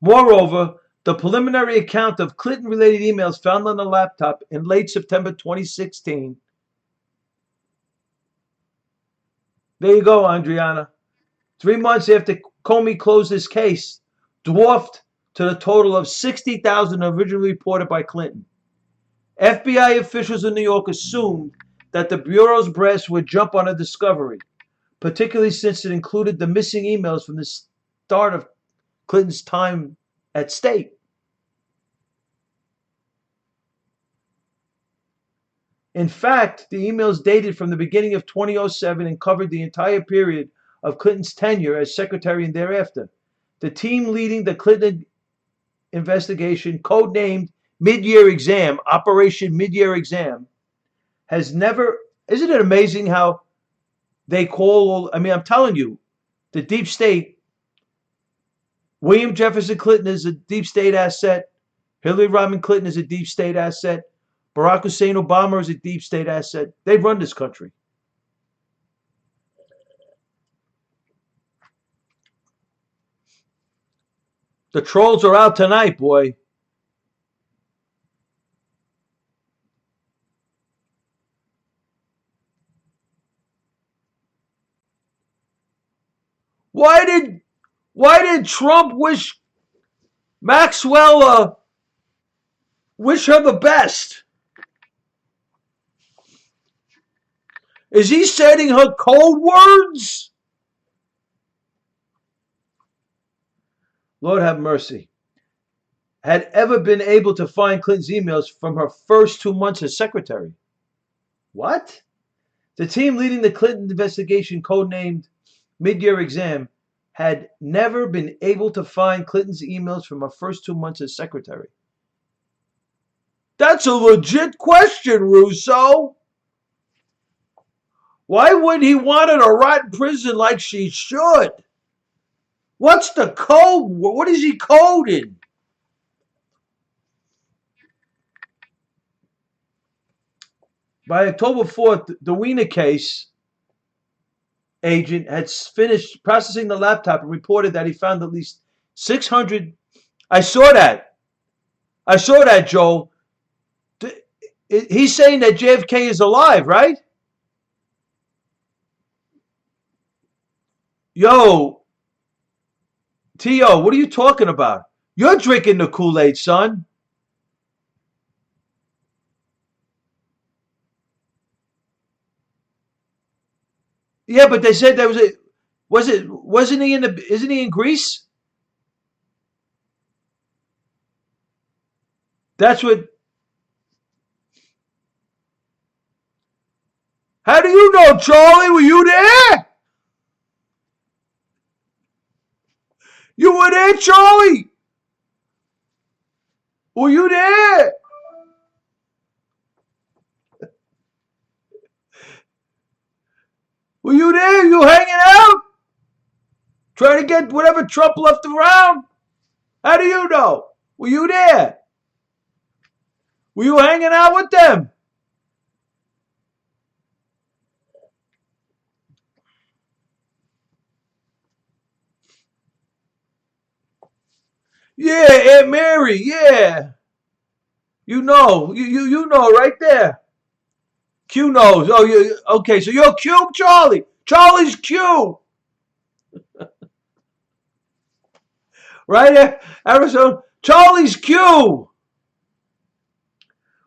Moreover, the preliminary account of Clinton-related emails found on the laptop in late September 2016. There you go, Adriana. 3 months after Comey closed his case, dwarfed to the total of 60,000 originally reported by Clinton. FBI officials in New York assumed that the Bureau's brass would jump on a discovery, particularly since it included the missing emails from the start of Clinton's time at State. In fact, the emails dated from the beginning of 2007 and covered the entire period of Clinton's tenure as secretary and thereafter. The team leading the Clinton investigation, codenamed Mid-Year Exam, Operation Mid-Year Exam, has never... Isn't it amazing how they call... I mean, I'm telling you, the deep state... William Jefferson Clinton is a deep state asset. Hillary Rodham Clinton is a deep state asset. Barack Hussein Obama is a deep state asset. They run this country. The trolls are out tonight, boy. Why did Trump wish Maxwell wish her the best? Is he sending her code words? Lord have mercy. Had ever been able to find Clinton's emails from her first 2 months as secretary. What? The team leading the Clinton investigation, codenamed Mid-Year Exam, had never been able to find Clinton's emails from her first 2 months as secretary. That's a legit question, Russo. Why wouldn't he want her to rot in prison like she should? What's the code? What is he coding? By October 4th, the Wiener case agent had finished processing the laptop and reported that he found at least 600. I saw that, Joel. He's saying that JFK is alive, right? Yo, T.O., what are you talking about? You're drinking the Kool-Aid, son. Yeah, but they said there wasn't he isn't he in Greece? That's what. How do you know, Charlie? Were you there? You were there, Charlie? Were you there? Were you there? You hanging out? Trying to get whatever Trump left around? How do you know? Were you there? Were you hanging out with them? Yeah, Aunt Mary. Yeah, you know right there. Q knows. Oh, you okay? So you're Q, Charlie. Charlie's Q, right there, Arizona. Charlie's Q.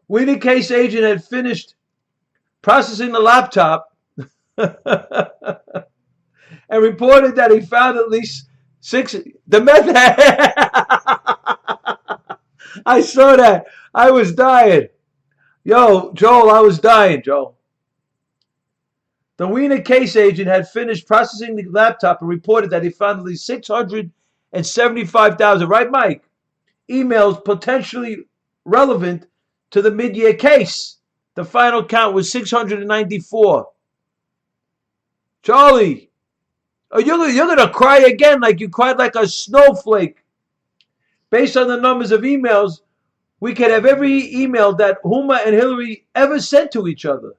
Weenie case agent had finished processing the laptop and reported that he found at least six. The method. I saw that. I was dying. Yo, Joel, I was dying, Joel. The Wiener case agent had finished processing the laptop and reported that he found at least 675,000, right, Mike? Emails potentially relevant to the mid-year case. The final count was 694. Charlie, oh, you're going to cry again like you cried like a snowflake. Based on the numbers of emails, we could have every email that Huma and Hillary ever sent to each other.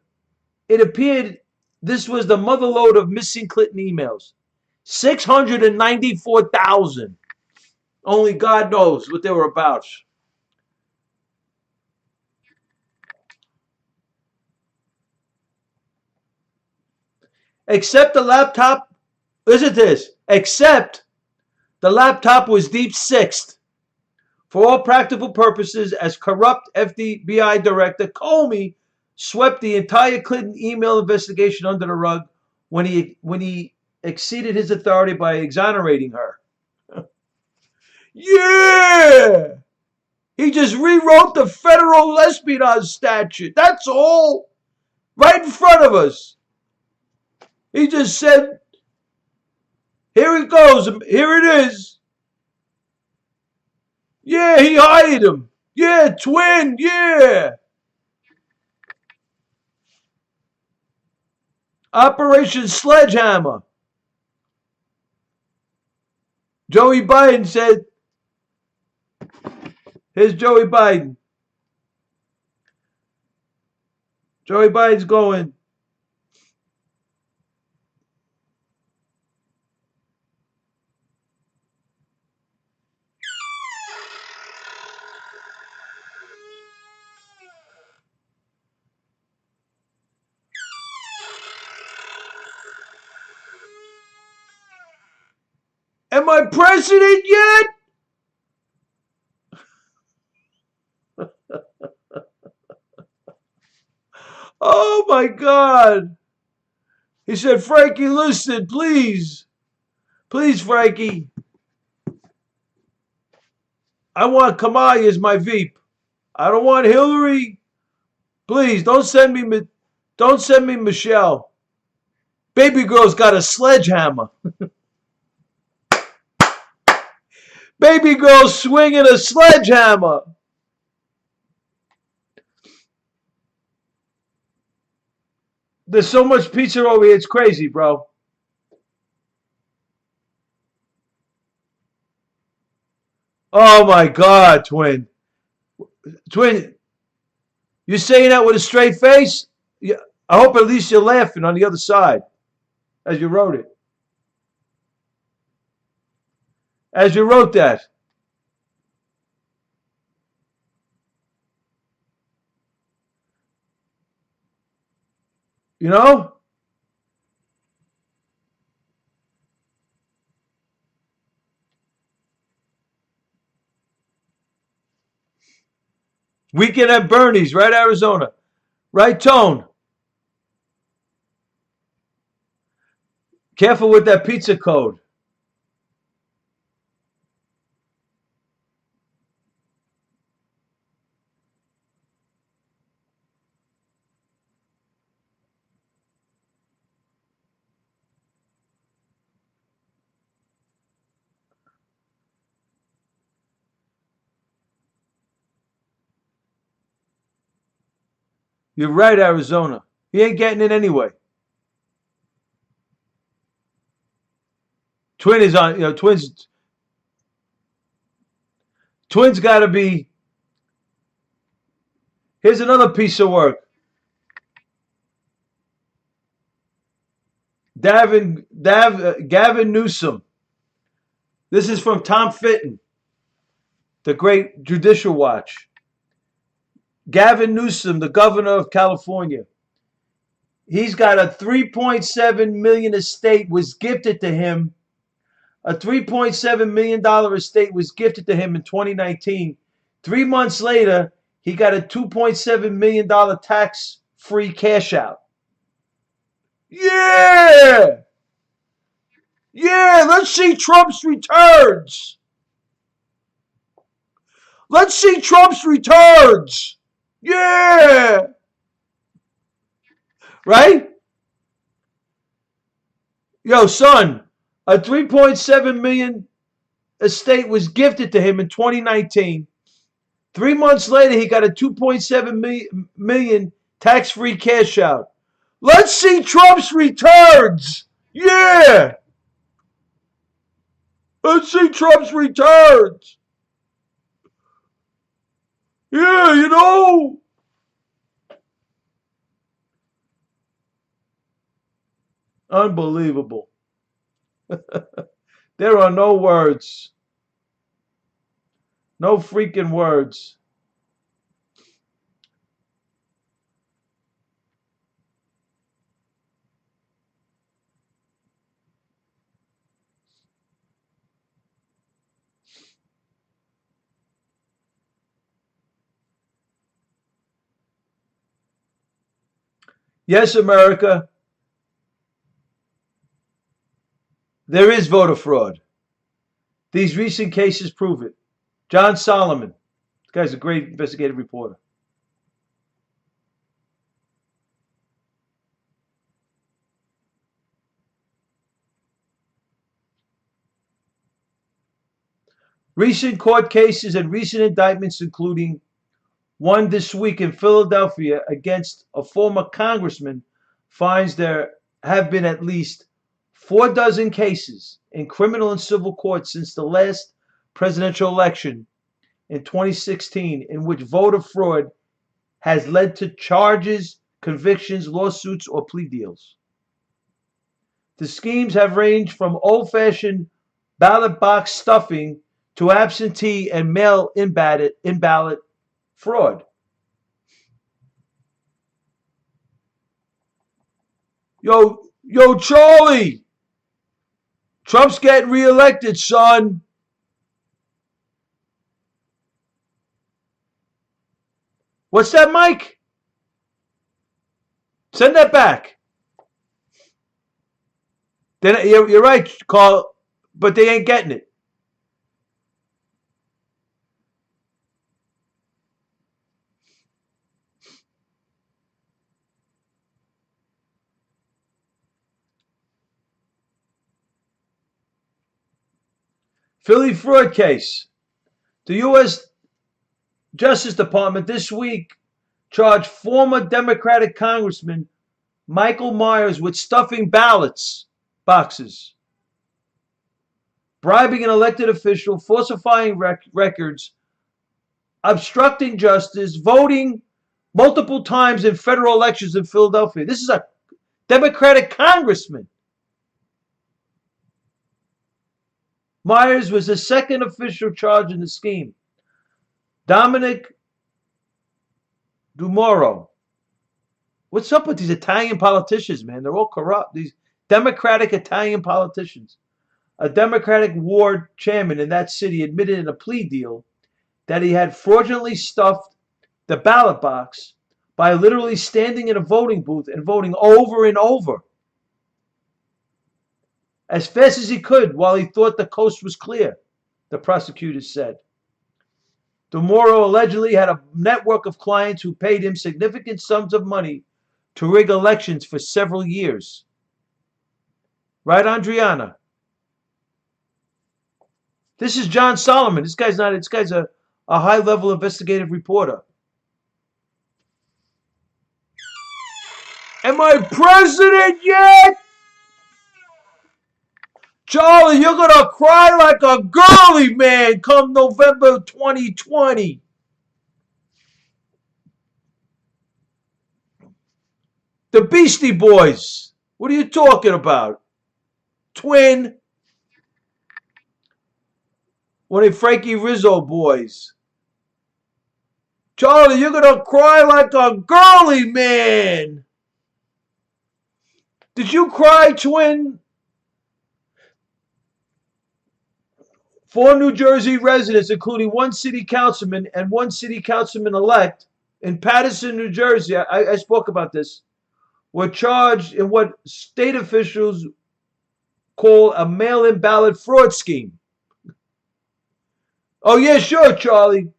It appeared this was the motherlode of missing Clinton emails. 694,000. Only God knows what they were about. Except the laptop, listen to this, except the laptop was deep sixth. For all practical purposes, as corrupt FBI Director, Comey swept the entire Clinton email investigation under the rug when he exceeded his authority by exonerating her. Yeah! He just rewrote the federal espionage statute. That's all. Right in front of us. He just said, here it goes. Here it is. Yeah, he hired him. Yeah, twin. Yeah. Operation Sledgehammer. Joey Biden said, here's Joey Biden. Joey Biden's going, am I president yet? Oh my God. He said, Frankie, listen, please. Please, Frankie. I want Kamala as my Veep. I don't want Hillary. Please, don't send me Michelle. Baby girl's got a sledgehammer. Baby girl's swinging a sledgehammer. There's so much pizza over here, it's crazy, bro. Oh my God, twin. Twin, you saying that with a straight face? Yeah, I hope at least you're laughing on the other side as you wrote it. As you wrote that. You know? Weekend at Bernie's, right, Arizona. Right, Tone? Careful with that pizza code. You're right, Arizona. He ain't getting it anyway. Twin is on, twins got to be, Here's another piece of work. Gavin Newsom. This is from Tom Fitton, the great Judicial Watch. Gavin Newsom, the governor of California. He's got a $3.7 million estate was gifted to him. A $3.7 million estate was gifted to him in 2019. 3 months later, he got a $2.7 million tax-free cash out. Yeah! Yeah, let's see Trump's returns. Let's see Trump's returns. Yeah! Right? Yo, son, a $3.7 million estate was gifted to him in 2019. 3 months later, he got a $2.7 million tax-free cash out. Let's see Trump's returns. Yeah. Let's see Trump's returns. Yeah, you know. Unbelievable. There are no words. No freaking words. Yes, America, there is voter fraud. These recent cases prove it. John Solomon. This guy's a great investigative reporter. Recent court cases and recent indictments, including one this week in Philadelphia against a former congressman, finds there have been at least 4 dozen cases in criminal and civil courts since the last presidential election in 2016 in which voter fraud has led to charges, convictions, lawsuits, or plea deals. The schemes have ranged from old-fashioned ballot box stuffing to absentee and mail-in ballot fraud. Yo, Charlie! Trump's getting reelected, son. What's that, Mike? Send that back. You're right, Carl, but they ain't getting it. Philly fraud case. The U.S. Justice Department this week charged former Democratic Congressman Michael Myers with stuffing ballots boxes, bribing an elected official, falsifying records, obstructing justice, voting multiple times in federal elections in Philadelphia. This is a Democratic congressman. Myers was the second official charged in the scheme. Dominic Dumoro. What's up with these Italian politicians, man? They're all corrupt. These Democratic Italian politicians. A Democratic ward chairman in that city admitted in a plea deal that he had fraudulently stuffed the ballot box by literally standing in a voting booth and voting over and over as fast as he could while he thought the coast was clear, the prosecutors said. Dumoro allegedly had a network of clients who paid him significant sums of money to rig elections for several years. Right, Andriana? This is John Solomon. This guy's a high-level investigative reporter. Am I president yet? Charlie, you're going to cry like a girly man come November 2020. The Beastie Boys. What are you talking about? Twin. One of the Frankie Rizzo boys. Charlie, you're going to cry like a girly man. Did you cry, Twin? 4 New Jersey residents, including 1 city councilman and 1 city councilman-elect in Paterson, New Jersey, I spoke about this, were charged in what state officials call a mail-in ballot fraud scheme. Oh, yeah, sure, Charlie.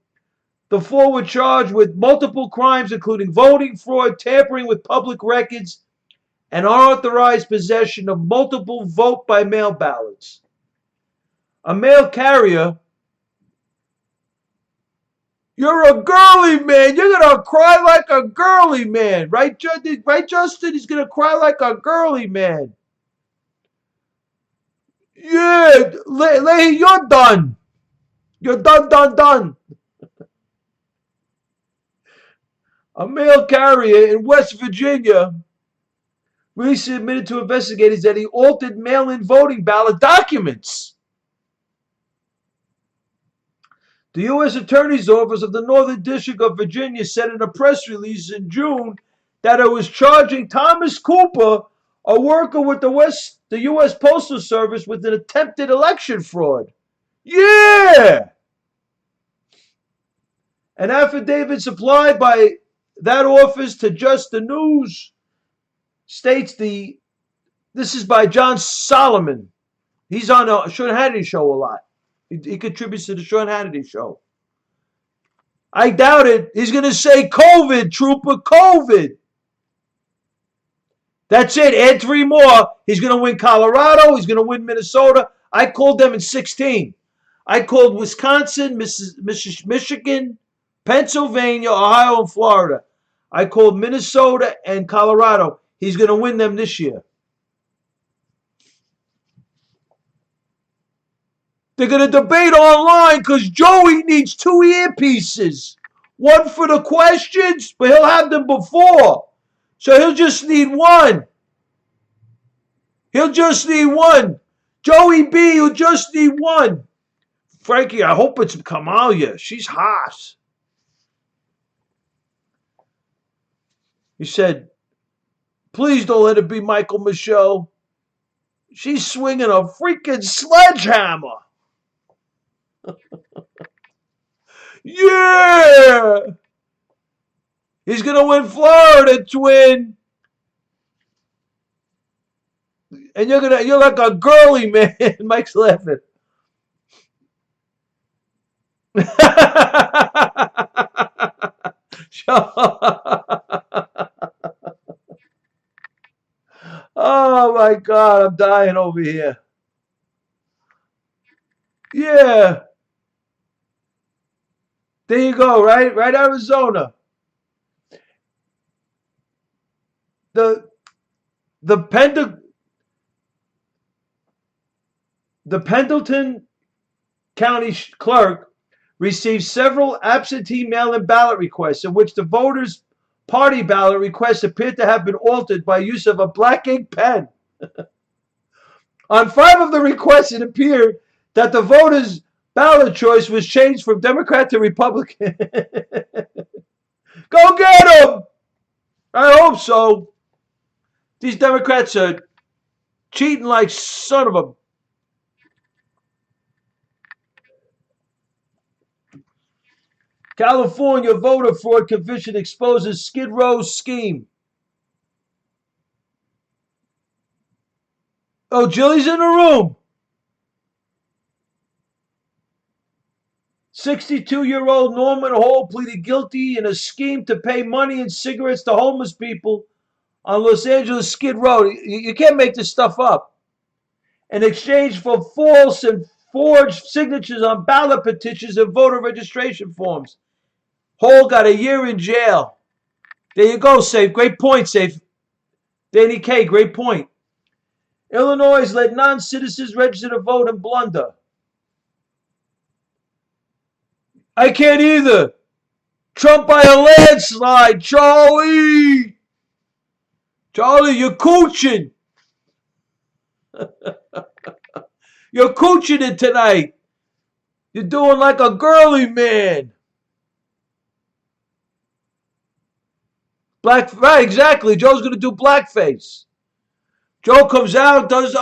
The 4 were charged with multiple crimes, including voting fraud, tampering with public records, and unauthorized possession of multiple vote-by-mail ballots. A mail carrier, you're a girly man. You're going to cry like a girly man. Right, Justin? He's going to cry like a girly man. Yeah, Leahy, you're done. You're done. A mail carrier in West Virginia recently admitted to investigators that he altered mail-in voting ballot documents. The U.S. Attorney's Office of the Northern District of Virginia said in a press release in June that it was charging Thomas Cooper, a worker with the U.S. Postal Service, with an attempted election fraud. Yeah! An affidavit supplied by that office to Just the News states this is by John Solomon. He's on a Sean Hannity show a lot. He contributes to the Sean Hannity show. I doubt it. He's going to say COVID, trooper, COVID. That's it. Add 3 more. He's going to win Colorado. He's going to win Minnesota. I called them in 16. I called Wisconsin, Michigan, Pennsylvania, Ohio, and Florida. I called Minnesota and Colorado. He's going to win them this year. They're going to debate online because Joey needs 2 earpieces. 1 for the questions, but he'll have them before. So he'll just need 1. He'll just need 1. Joey B, he'll just need 1. Frankie, I hope it's Kamalia. She's hot. He said, please don't let it be Michael Michaud. She's swinging a freaking sledgehammer. Yeah! He's going to win Florida, Twin. And you're like a girly man. Mike's laughing. Oh my God, I'm dying over here. Yeah. There you go, right? Right, Arizona. The Pendleton County clerk received several absentee mail-in ballot requests in which the voters' party ballot requests appeared to have been altered by use of a black ink pen. On 5 of the requests, it appeared that the voters' ballot choice was changed from Democrat to Republican. Go get them! I hope so. These Democrats are cheating like son of a... California voter fraud conviction exposes Skid Row's scheme. Oh, Jilly's in the room. 62-year-old Norman Hall pleaded guilty in a scheme to pay money and cigarettes to homeless people on Los Angeles Skid Row. You can't make this stuff up. In exchange for false and forged signatures on ballot petitions and voter registration forms. Hall got a year in jail. There you go, Safe. Great point, Safe. Danny K, great point. Illinois let non-citizens register to vote and blunder. I can't either. Trump by a landslide, Charlie. Charlie, you're cooching. You're cooching it tonight. You're doing like a girly man. Right, exactly. Joe's gonna do blackface. Joe comes out, does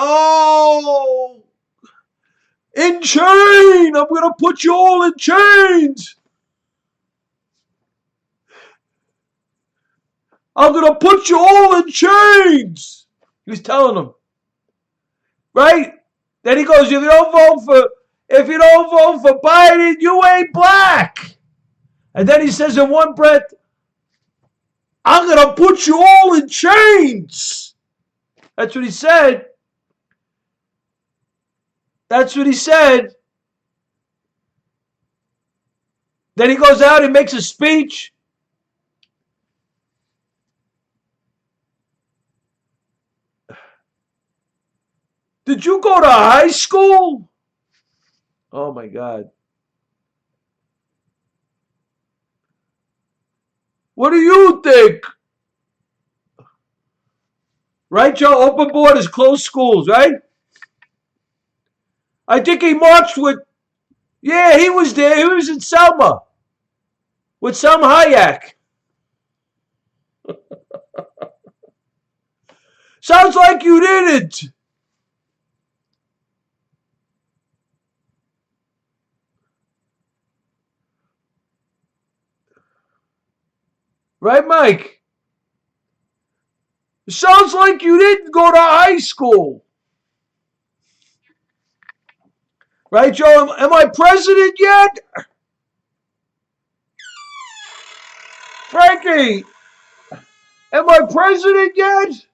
in chain. I'm gonna put you all in chains. I'm gonna put you all in chains. He was telling them, right? Then he goes, if you don't vote for Biden, you ain't black. And then he says in one breath, I'm gonna put you all in chains. That's what he said. That's what he said. Then he goes out and makes a speech. Did you go to high school? Oh my God. What do you think? Right, Joe? Open borders, closed schools, right? I think he marched with, yeah, he was there. He was in Selma with Selma Hayek. Sounds like you didn't. Right, Mike? Sounds like you didn't go to high school. Right, Joe? Am I president yet? Frankie, am I president yet?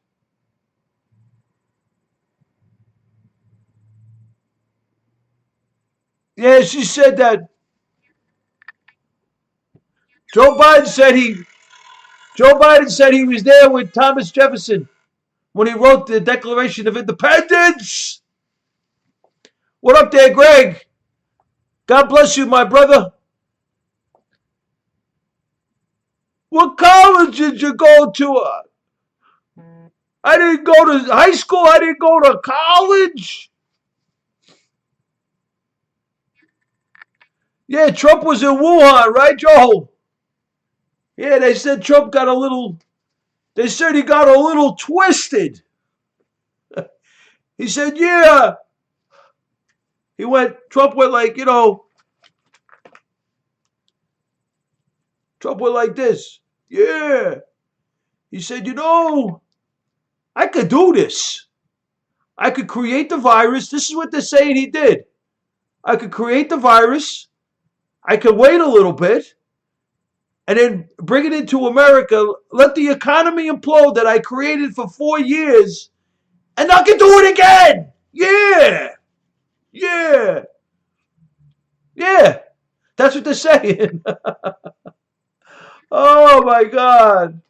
Yeah, she said that. Joe Biden said he was there with Thomas Jefferson when he wrote the Declaration of Independence. What up there, Greg? God bless you, my brother. What college did you go to? I didn't go to high school. I didn't go to college. Yeah, Trump was in Wuhan, right, Joe? Yeah, they said Trump got a little. They said he got a little twisted. He said, yeah. Trump went like, Trump went like this. Yeah. He said, I could do this. I could create the virus. This is what they're saying he did. I could create the virus. I could wait a little bit and then bring it into America, let the economy implode that I created for 4 years, and I can do it again. Yeah. Yeah. Yeah. That's what they're saying. Oh, my God.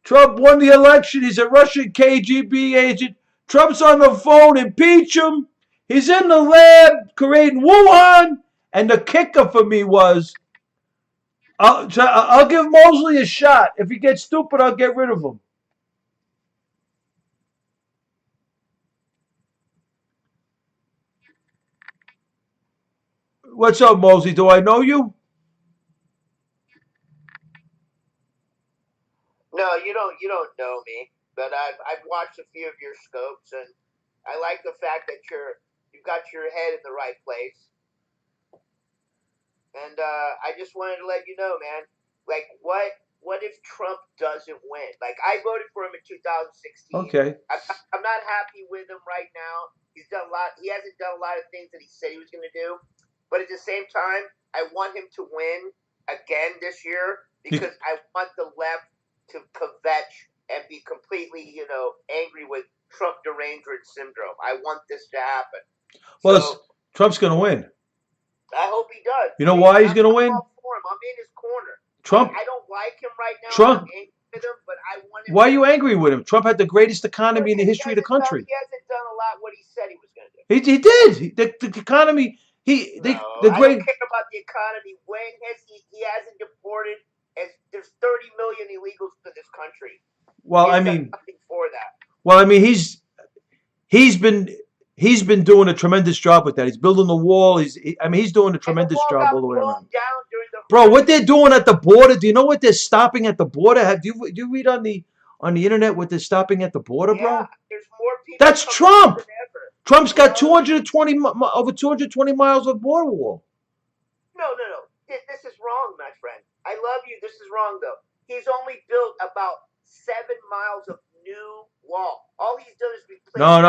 Trump won the election. He's a Russian KGB agent. Trump's on the phone. Impeach him. He's in the lab creating Wuhan. And the kicker for me was, I'll give Mosley a shot. If he gets stupid, I'll get rid of him. What's up, Mosley? Do I know you? No, you don't. You don't know me, but I've watched a few of your scopes, and I like the fact that you've got your head in the right place. And I just wanted to let you know, man. Like, what if Trump doesn't win? Like, I voted for him in 2016. Okay. I'm not happy with him right now. He's done a lot. He hasn't done a lot of things that he said he was going to do. But at the same time, I want him to win again this year because I want the left to kvetch and be completely, angry with Trump derangement syndrome. I want this to happen. Well, Trump's going to win. I hope he does. You know why he's going to win? I'm in his corner. Trump. I don't like him right now. Trump. I'm angry with him, but I want him. Why are you angry with him? Trump had the greatest economy in the history of the country. He hasn't done a lot what he said he was going to do. He did. The economy. I don't care about the economy. When has he hasn't deported? There's 30 million illegals to this country. Well, I He's done mean, nothing for that. well, I mean, he's been doing a tremendous job with that. He's building the wall. I mean, he's doing a And the tremendous wall job got all the way blown around. down during the Bro, what they're doing at the border? Do you know what they're stopping at the border? Do you read on the internet what they're stopping at the border, Yeah, bro? there's more people That's coming Trump. than ever. Trump's got No. 220 over 220 miles of border wall. No. This is wrong, my friend. I love you. This is wrong, though. He's only built about 7 miles of new wall. All he's done is replace No.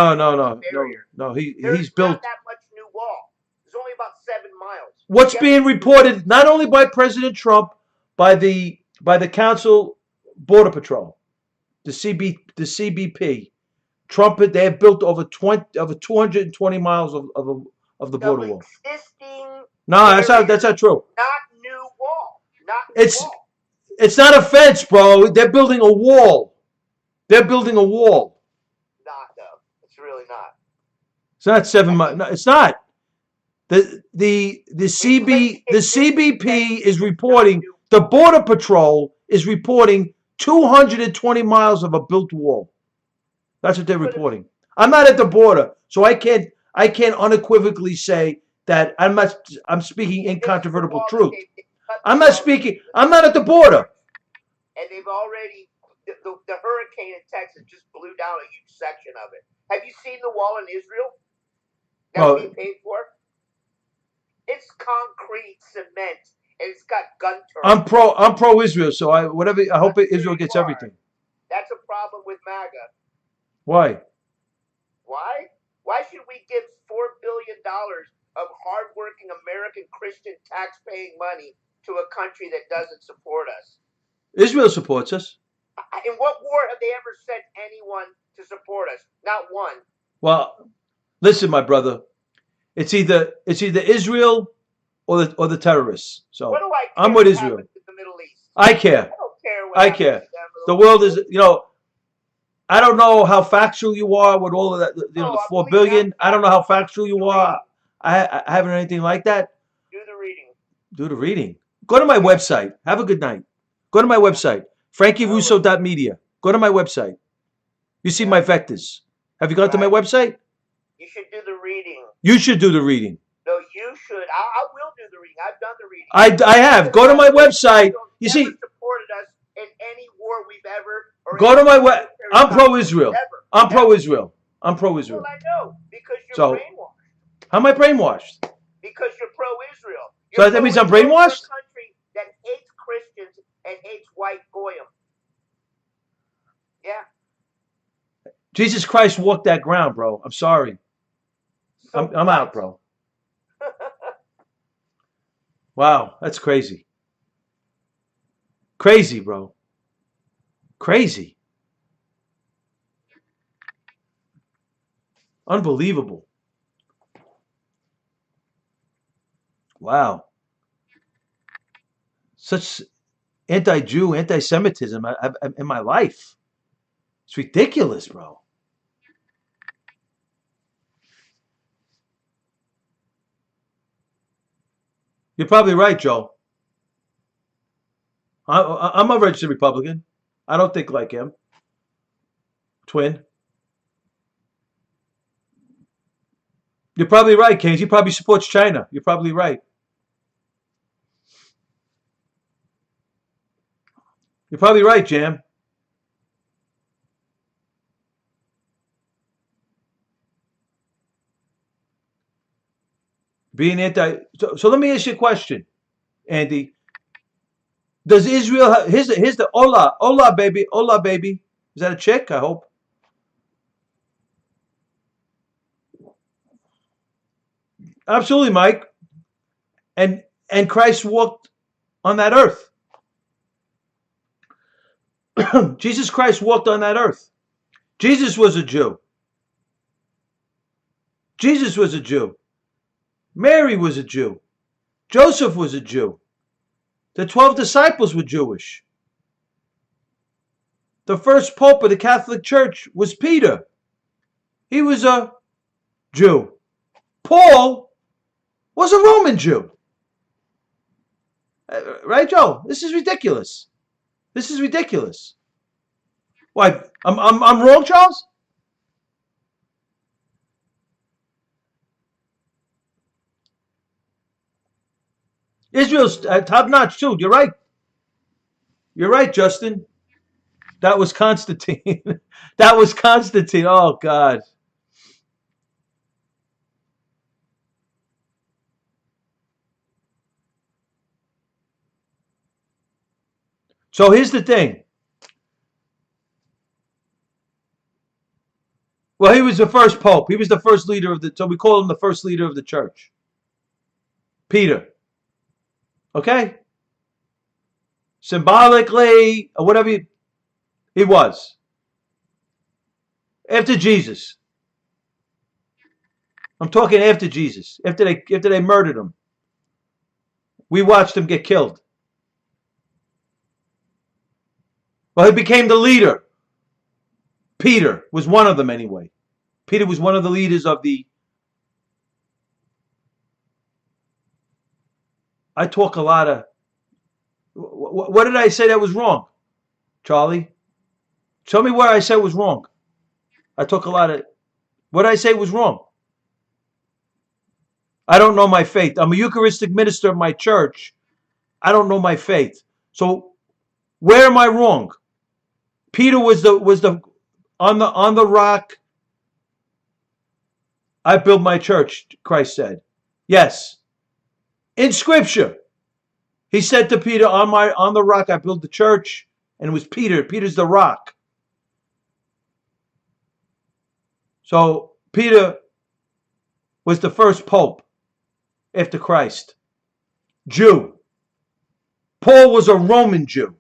barrier. He's There's built. not that much new wall. There's only about 7 miles. What's Guess being reported not only by President Trump, by the Council Border Patrol, the CBP. Trump, they have built over 220 miles of the border wall. Existing. No, that's not true. Not new wall. Not new wall. It's not a fence, bro. They're building a wall. They're building a wall. Not though. It's really not. It's not 7 miles. No, it's not. The CBP is reporting. The Border Patrol is reporting 220 miles of a built wall. That's what they're reporting. I'm not at the border, so I can't unequivocally say that I'm speaking incontrovertible truth. I'm not at the border. And they've already the hurricane in Texas just blew down a huge section of it. Have you seen the wall in Israel? That's being paid for. It's concrete cement, and it's got gun turrets. I'm pro Israel, so I hope Israel gets everything. That's a problem with MAGA. Why? Why? Why should we give $4 billion of hardworking American Christian tax-paying money to a country that doesn't support us? Israel supports us. In what war have they ever sent anyone to support us? Not one. Well, listen, my brother. It's either Israel or the terrorists. So what do I care I'm with Israel. In the Middle East? I care. I don't care. I care. The world is, I don't know how factual you are with all of that. The 4 billion. I don't know how factual you are. I haven't heard anything like that. Do the reading. Do the reading. Go to my website. Have a good night. Go to my website, FrankieRusso.media. Go to my website. You see my vectors. Have you gone to my website? You should do the reading. You should do the reading. No, you should. I will do the reading. I've done the reading. I have. Go to my website. You see. Supported us in any war we've ever. Go to my web. I'm pro-Israel. I'm pro-Israel. I'm pro-Israel. Well, I know because you're brainwashed. How am I brainwashed? Because you're pro-Israel. So that means I'm brainwashed? A country that hates Christians and hates white goyim. Yeah. Jesus Christ walked that ground, bro. I'm sorry. So I'm out, bro. Wow, that's crazy. Crazy, bro. Crazy. Unbelievable. Wow. Such anti-Jew, anti-Semitism in my life. It's ridiculous, bro. You're probably right, Joe. I'm a registered Republican. I don't think like him. Twin. You're probably right, Keynes. He probably supports China. You're probably right. You're probably right, Jam. Being anti. So let me ask you a question, Andy. Does Israel have, here's the hola baby. Is that a chick? I hope. Absolutely, Mike. And Christ walked on that earth. Jesus Christ walked on that earth. Jesus was a Jew. Jesus was a Jew. Mary was a Jew. Joseph was a Jew. The 12 disciples were Jewish. The first pope of the Catholic Church was Peter. He was a Jew. Paul was a Roman Jew. Right, Joe? This is ridiculous. This is ridiculous. Why? I'm wrong, Charles? Israel's top notch too. You're right. You're right, Justin. That was Constantine. That was Constantine. Oh God. So here's the thing. Well, he was the first pope. He was the first leader of the. So we call him the first leader of the church. Peter. Okay. Symbolically, or whatever he was. After Jesus. I'm talking after Jesus. After they murdered him. We watched him get killed. Well, he became the leader. Peter was one of them anyway. Peter was one of the leaders of the. I talk a lot of. What did I say that was wrong, Charlie? Show me where I said was wrong. I talk a lot of. What did I say was wrong? I don't know my faith. I'm a Eucharistic minister of my church. I don't know my faith. So where am I wrong? Peter was the on the rock. I built my church, Christ said. Yes. In Scripture. He said to Peter, on the rock I built the church, and it was Peter. Peter's the rock. So Peter was the first pope after Christ. Jew. Paul was a Roman Jew.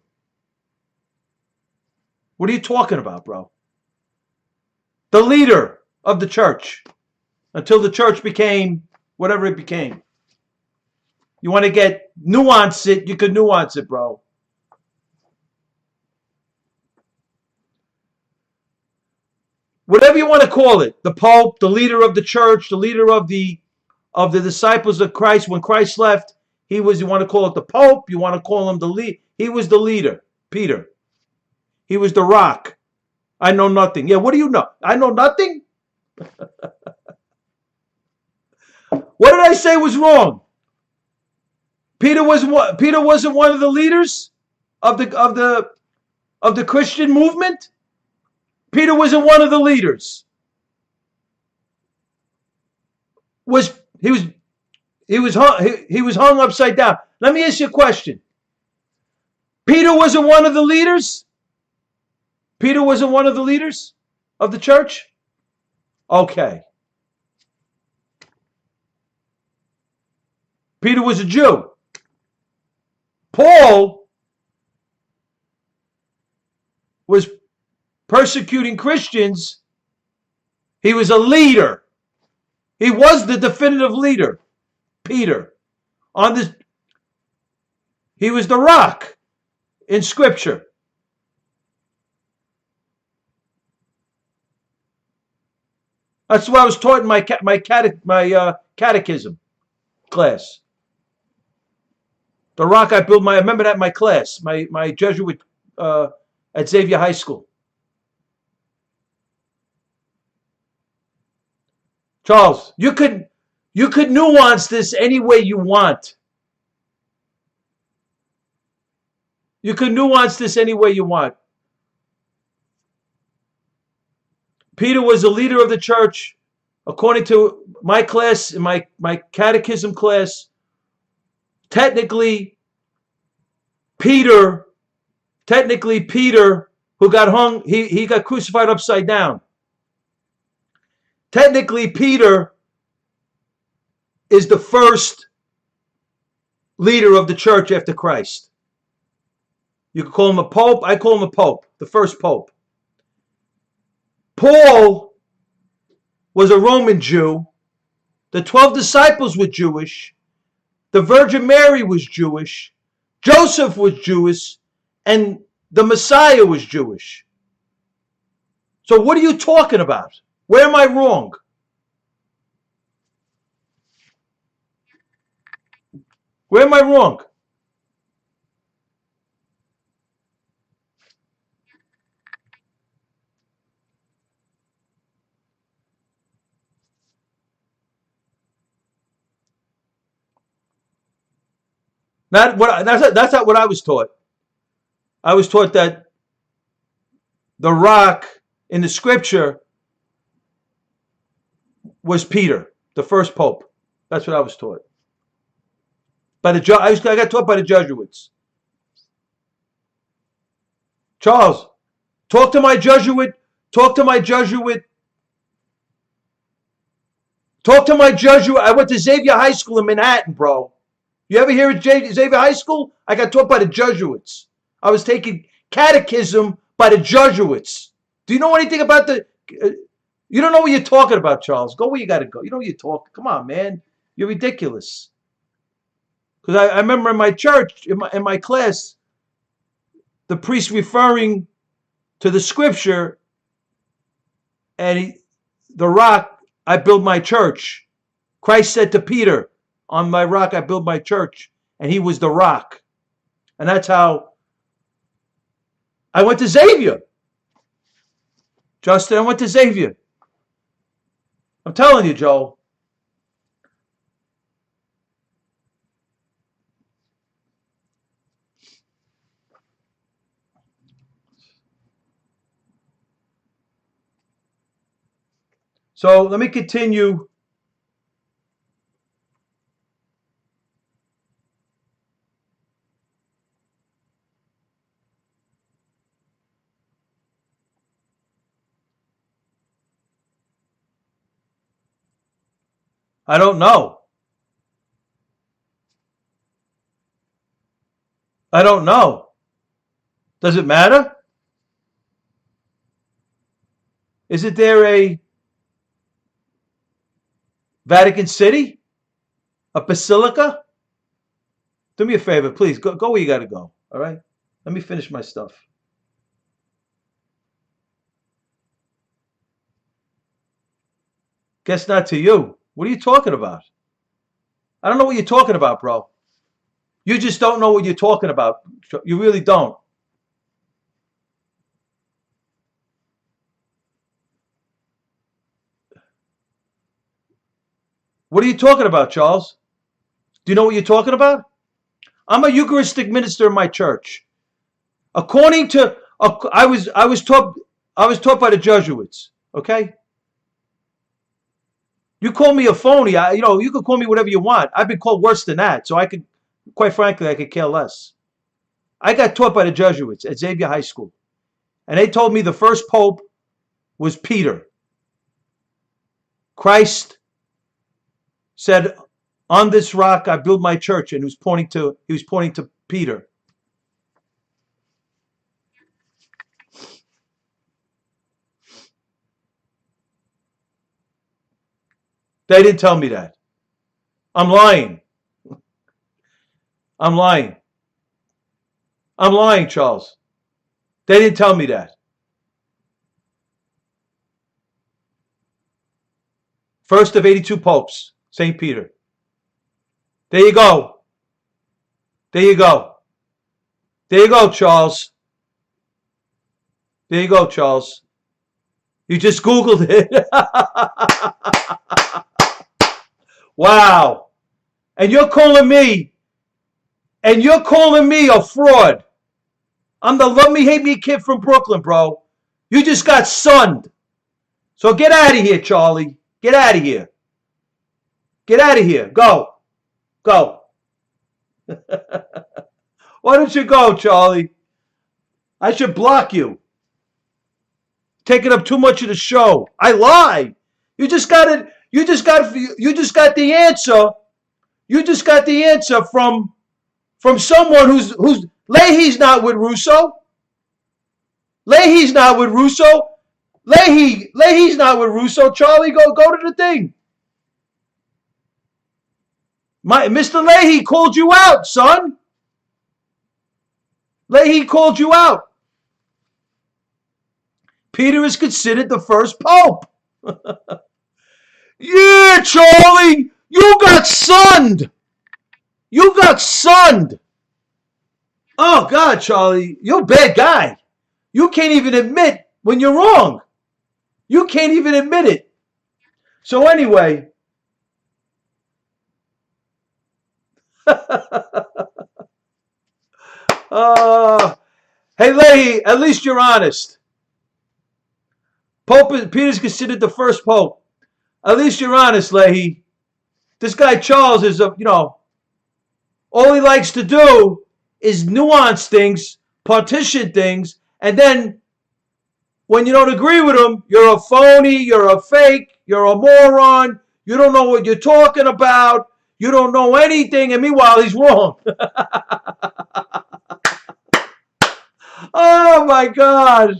What are you talking about, bro? The leader of the church until the church became whatever it became. You want to nuance it, you can nuance it, bro. Whatever you want to call it, the Pope, the leader of the church, the leader of the disciples of Christ. When Christ left, you want to call it the Pope, you want to call him the lead. He was the leader, Peter. He was the rock. I know nothing. Yeah, what do you know? I know nothing? What did I say was wrong? Peter wasn't one of the leaders of the Christian movement. Peter wasn't one of the leaders. He was hung upside down. Let me ask you a question. Peter wasn't one of the leaders? Peter wasn't one of the leaders of the church? Okay. Peter was a Jew. Paul was persecuting Christians. He was a leader. He was the definitive leader. Peter. He was the rock in Scripture. That's what I was taught in my catechism class. The rock I built I remember that in my class, my Jesuit at Xavier High School. Charles, you could nuance this any way you want. You could nuance this any way you want. Peter was the leader of the church, according to my class, in my catechism class. Technically, Peter, who got hung, he got crucified upside down. Technically, Peter is the first leader of the church after Christ. You could call him a pope. I call him a pope, the first pope. Paul was a Roman Jew. The 12 disciples were Jewish. The Virgin Mary was Jewish. Joseph was Jewish. And the Messiah was Jewish. So what are you talking about? Where am I wrong? Where am I wrong? That's not what I was taught. I was taught that the rock in the scripture was Peter, the first pope. That's what I was taught. I got taught by the Jesuits. Charles, talk to my Jesuit. Talk to my Jesuit. Talk to my Jesuit. I went to Xavier High School in Manhattan, bro. You ever hear of Xavier High School? I got taught by the Jesuits. I was taking catechism by the Jesuits. Do you know anything about the... you don't know what you're talking about, Charles. Go where you got to go. You know what you're talking. Come on, man. You're ridiculous. Because I remember in my church, in my class, the priest referring to the scripture, and the rock, I build my church. Christ said to Peter, on my rock I build my church. And he was the rock. And that's how I went to Xavier. Justin, I went to Xavier. I'm telling you, Joe. So let me continue. I don't know. I don't know. Does it matter? Isn't there a Vatican City? A basilica? Do me a favor, please. Go where you got to go. All right? Let me finish my stuff. Guess not to you. What are you talking about? I don't know what you're talking about, bro. You just don't know what you're talking about. You really don't. What are you talking about, Charles? Do you know what you're talking about? I'm a Eucharistic minister in my church. According to, I was taught by the Jesuits. Okay. You call me a phony. You can call me whatever you want. I've been called worse than that. So quite frankly, I could care less. I got taught by the Jesuits at Xavier High School. And they told me the first pope was Peter. Christ said, on this rock I build my church, and he was pointing to Peter. They didn't tell me that. I'm lying. I'm lying. I'm lying, Charles. They didn't tell me that. First of 82 popes, St. Peter. There you go. There you go. There you go, Charles. There you go, Charles. You just Googled it. Wow. And you're calling me a fraud. I'm the love me, hate me kid from Brooklyn, bro. You just got sunned. So get out of here, Charlie. Get out of here. Get out of here. Go. Go. Why don't you go, Charlie? I should block you. Taking up too much of the show. I lie. You just got it. You just got the answer. You just got the answer from someone who's Leahy's not with Russo. Leahy's not with Russo. Leahy's not with Russo. Charlie, go to the thing. Mr. Leahy called you out, son. Leahy called you out. Peter is considered the first pope. Yeah, Charlie, you got sunned. You got sunned. Oh, God, Charlie, you're a bad guy. You can't even admit when you're wrong. You can't even admit it. So anyway. Hey, Leahy, at least you're honest. Peter's considered the first pope. At least you're honest, Leahy. This guy Charles is all he likes to do is nuance things, partition things, and then when you don't agree with him, you're a phony, you're a fake, you're a moron, you don't know what you're talking about, you don't know anything, and meanwhile he's wrong. Oh my God.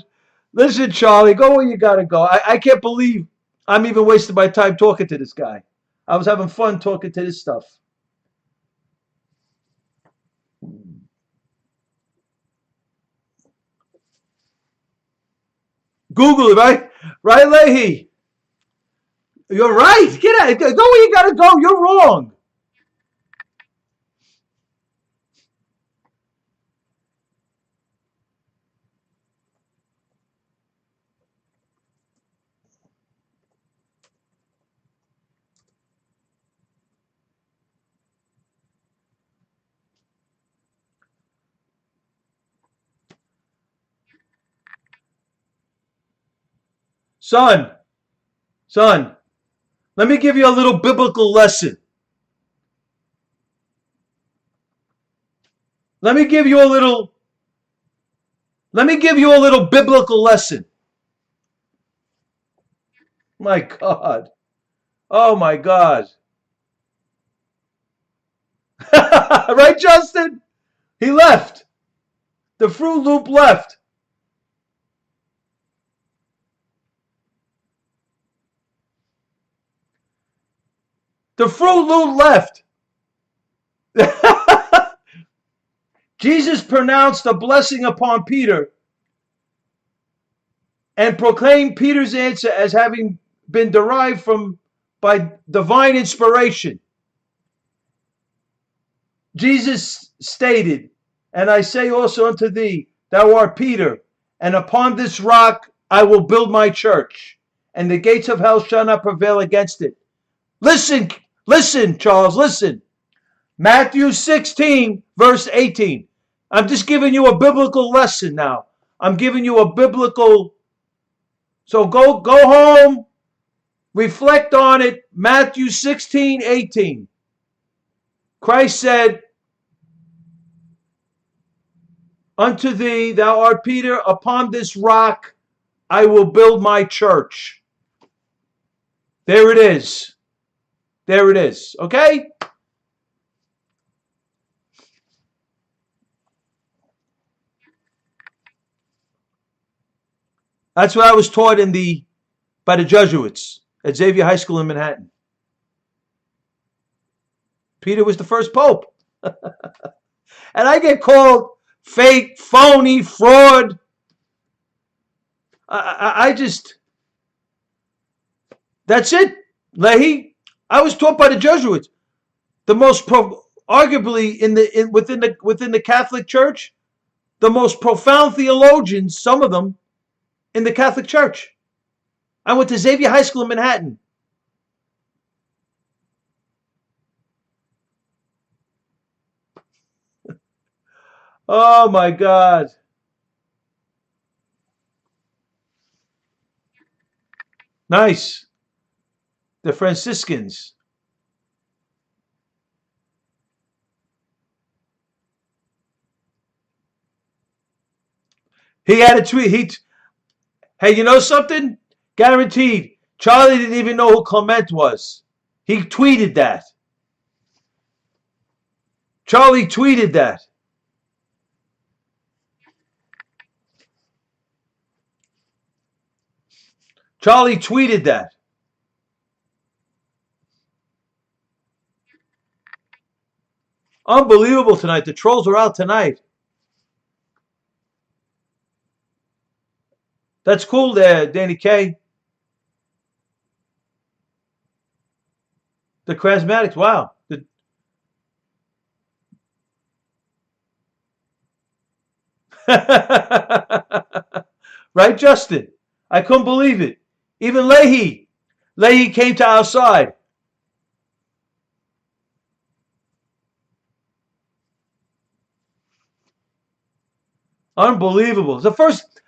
Listen, Charlie, go where you gotta go. I can't believe I'm even wasting my time talking to this guy. I was having fun talking to this stuff. Google it, right? Right, Leahy? You're right. Get out. Go where you gotta go. You're wrong. Son, let me give you a little biblical lesson. Let me give you a little biblical lesson. My God. Oh my God. Right, Justin? He left. The Fruit Loop left. The Fruit Loop left. Jesus pronounced a blessing upon Peter and proclaimed Peter's answer as having been derived by divine inspiration. Jesus stated, "And I say also unto thee, thou art Peter, and upon this rock I will build my church, and the gates of hell shall not prevail against it." Listen, Charles, listen. Matthew 16, verse 18. I'm just giving you a biblical lesson now. I'm giving you a biblical. So go home, reflect on it. Matthew 16, 18. Christ said, "Unto thee, thou art Peter, upon this rock I will build my church." There it is. There it is. Okay? That's what I was taught by the Jesuits at Xavier High School in Manhattan. Peter was the first pope. And I get called fake, phony, fraud. I just, that's it, Leahy. I was taught by the Jesuits. The most, arguably within the Catholic Church, the most profound theologians, some of them, in the Catholic Church. I went to Xavier High School in Manhattan. Oh my God. Nice. The Franciscans. He had a tweet. Hey, you know something? Guaranteed. Charlie didn't even know who Clement was. He tweeted that. Charlie tweeted that. Charlie tweeted that. Unbelievable tonight. The trolls are out tonight. That's cool there, Danny K. The charismatics, wow. Right, Justin? I couldn't believe it. Even Leahy came to our side. Unbelievable. It's the first,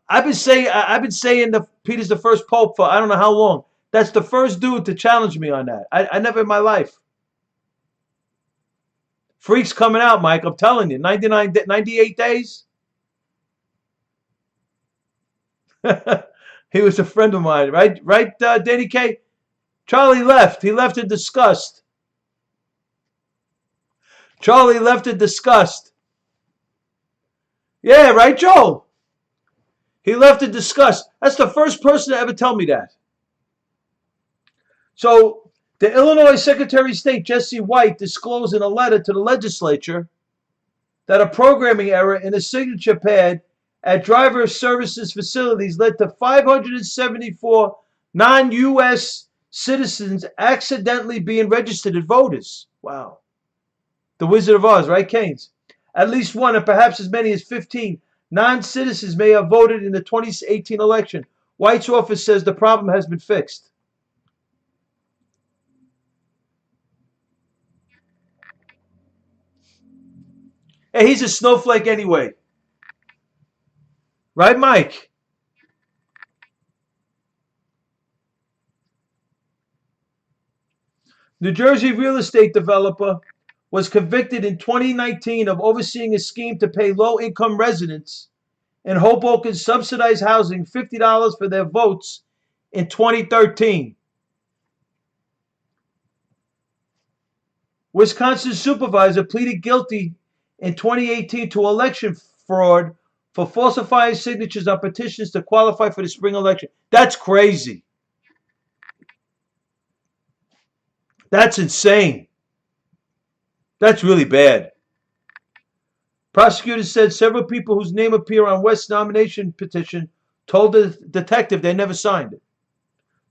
I've been saying the Peter's the first pope for I don't know how long. That's the first dude to challenge me on that. I never in my life. Freaks coming out, Mike. I'm telling you, 98 days. He was a friend of mine, right? Right, Danny K. Charlie left. He left in disgust. Charlie left in disgust. Yeah, right, Joe. He left in disgust. That's the first person to ever tell me that. So, the Illinois Secretary of State, Jesse White, disclosed in a letter to the legislature that a programming error in a signature pad at driver services facilities led to 574 non-U.S. citizens accidentally being registered as voters. Wow. The Wizard of Oz, right, Keynes? At least one, and perhaps as many as 15 non-citizens may have voted in the 2018 election. White's office says the problem has been fixed. Hey, he's a snowflake anyway. Right, Mike? New Jersey real estate developer was convicted in 2019 of overseeing a scheme to pay low-income residents in Hoboken subsidized housing $50 for their votes in 2013. Wisconsin supervisor pleaded guilty in 2018 to election fraud for falsifying signatures on petitions to qualify for the spring election. That's crazy. That's insane. That's really bad. Prosecutors said several people whose name appear on West's nomination petition told the detective they never signed it.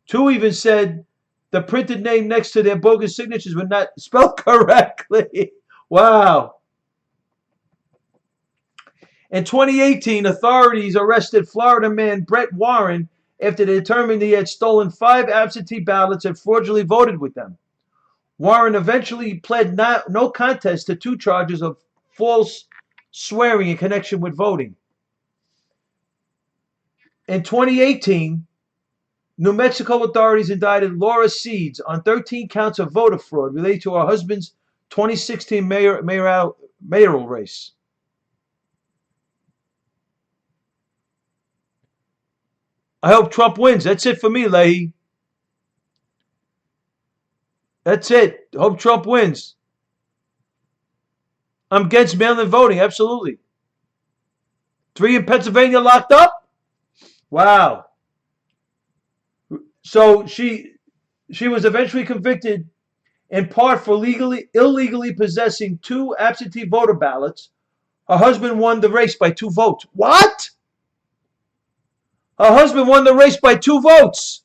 Two even said the printed name next to their bogus signatures were not spelled correctly. Wow. In 2018, authorities arrested Florida man Brett Warren after they determined he had stolen 5 absentee ballots and fraudulently voted with them. Warren eventually pled no contest to 2 charges of false swearing in connection with voting. In 2018, New Mexico authorities indicted Laura Seeds on 13 counts of voter fraud related to her husband's 2016 mayoral race. I hope Trump wins. That's it for me, Leahy. That's it. Hope Trump wins. I'm against mail-in voting, absolutely. 3 in Pennsylvania locked up? Wow. So she was eventually convicted in part for illegally possessing 2 absentee voter ballots. Her husband won the race by 2 votes. What? Her husband won the race by 2 votes.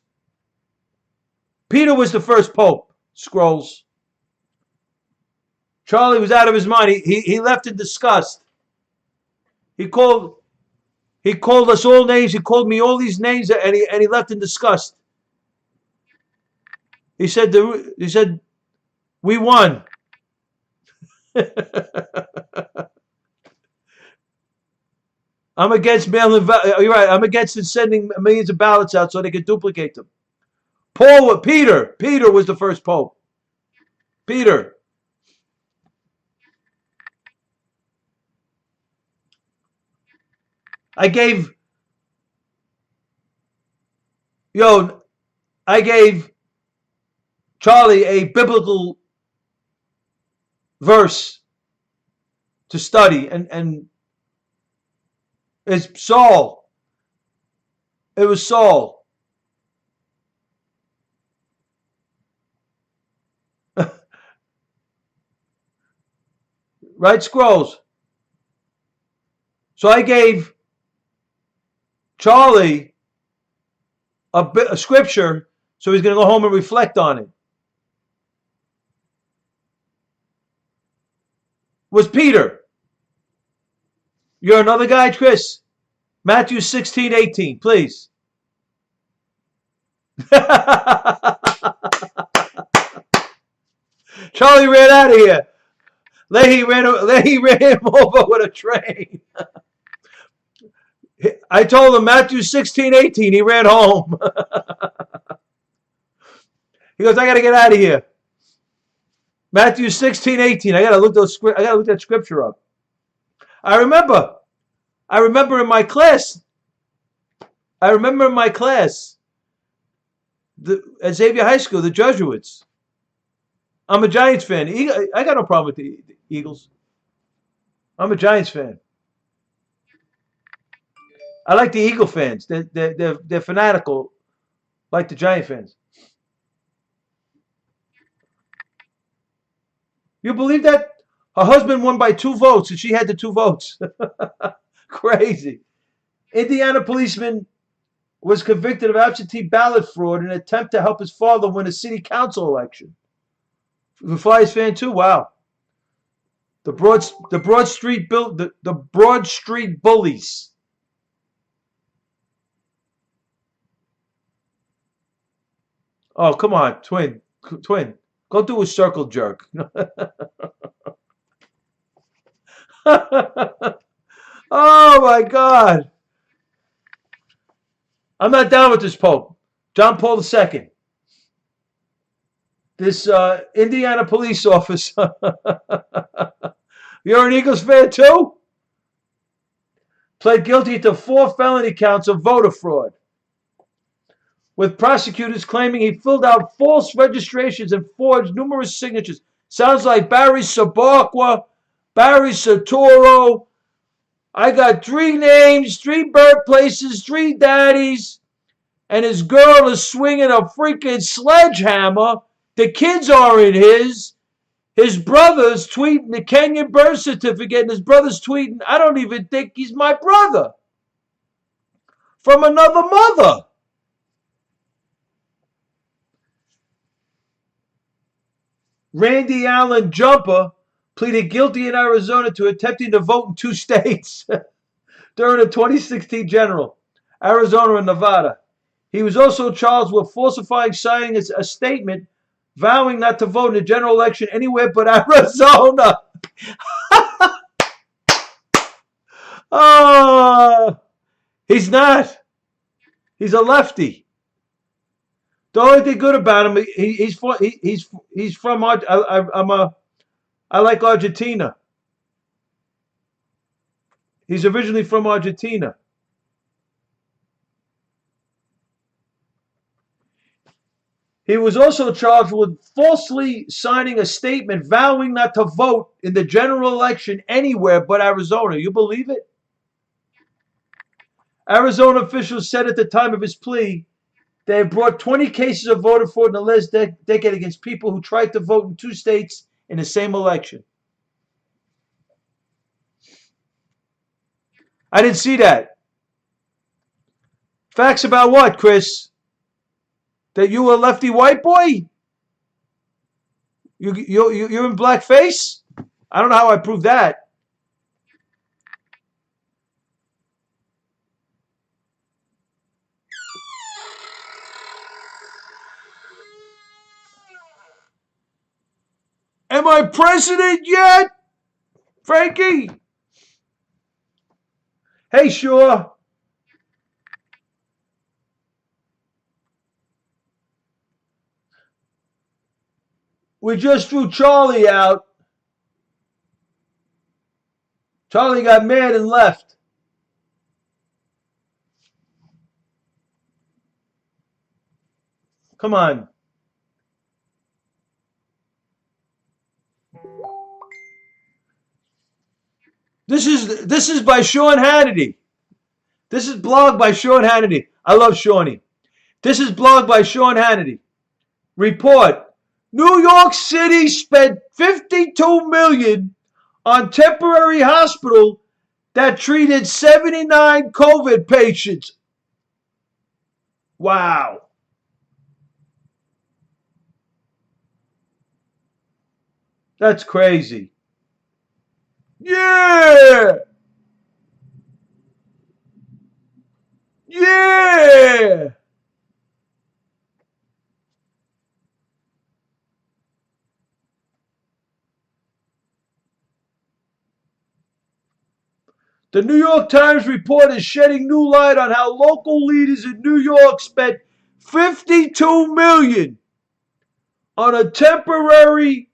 Peter was the first pope. Scrolls. Charlie was out of his mind. He left in disgust. He called us all names. He called me all these names, and he left in disgust. He said we won. I'm against mail-in. You're right. I'm against sending millions of ballots out so they can duplicate them. Peter was the first pope. Peter. I gave Charlie a biblical verse to study, and it's Saul. It was Saul. Right, Scrolls? So I gave Charlie a scripture, so he's going to go home and reflect on it. Was Peter. You're another guy, Chris. Matthew 16:18, please. Charlie ran out of here. Leahy ran him over with a train. I told him Matthew 16:18. He ran home. He goes, I got to get out of here. Matthew 16:18. I got to look that scripture up. I remember in my class. At Xavier High School, the Jesuits. I'm a Giants fan. I got no problem with the Eagles. I'm a Giants fan. I like the Eagle fans. They're fanatical, like the Giant fans. You believe that? Her husband won by 2 votes, and she had the 2 votes. Crazy. Indiana policeman was convicted of absentee ballot fraud in an attempt to help his father win a city council election. The Flyers fan too. Wow. The Broad Street bullies. Oh, come on, twin. Go do a circle jerk. Oh my God. I'm not down with this Pope. John Paul II. This Indiana police officer. You're an Eagles fan too? Pled guilty to 4 felony counts of voter fraud, with prosecutors claiming he filled out false registrations and forged numerous signatures. Sounds like Barry Sabakwa, Barry Satoro. I got 3 names, 3 birthplaces, 3 daddies, and his girl is swinging a freaking sledgehammer. The kids aren't his. His brother's tweeting the Kenyan birth certificate, and his brother's tweeting, I don't even think he's my brother. From another mother. Randy Allen Jumper pleaded guilty in Arizona to attempting to vote in 2 states during the 2016 general, Arizona and Nevada. He was also charged with falsifying signing a statement vowing not to vote in the general election anywhere but Arizona. Oh, he's not. He's a lefty. The only thing good about him, he's from I like Argentina. He's originally from Argentina. He was also charged with falsely signing a statement vowing not to vote in the general election anywhere but Arizona. You believe it? Arizona officials said at the time of his plea they have brought 20 cases of voter fraud in the last decade against people who tried to vote in 2 states in the same election. I didn't see that. Facts about what, Chris? That you a lefty white boy? You're in blackface? I don't know how I proved that. Am I president yet, Frankie? Hey, sure. We just threw Charlie out. Charlie got mad and left. Come on. This is by Sean Hannity. This is blog by Sean Hannity. I love Shawnee. This is blog by Sean Hannity. Report. New York City spent $52 million on temporary hospital that treated 79 COVID patients. Wow. That's crazy. Yeah. Yeah. The New York Times report is shedding new light on how local leaders in New York spent $52 million on a temporary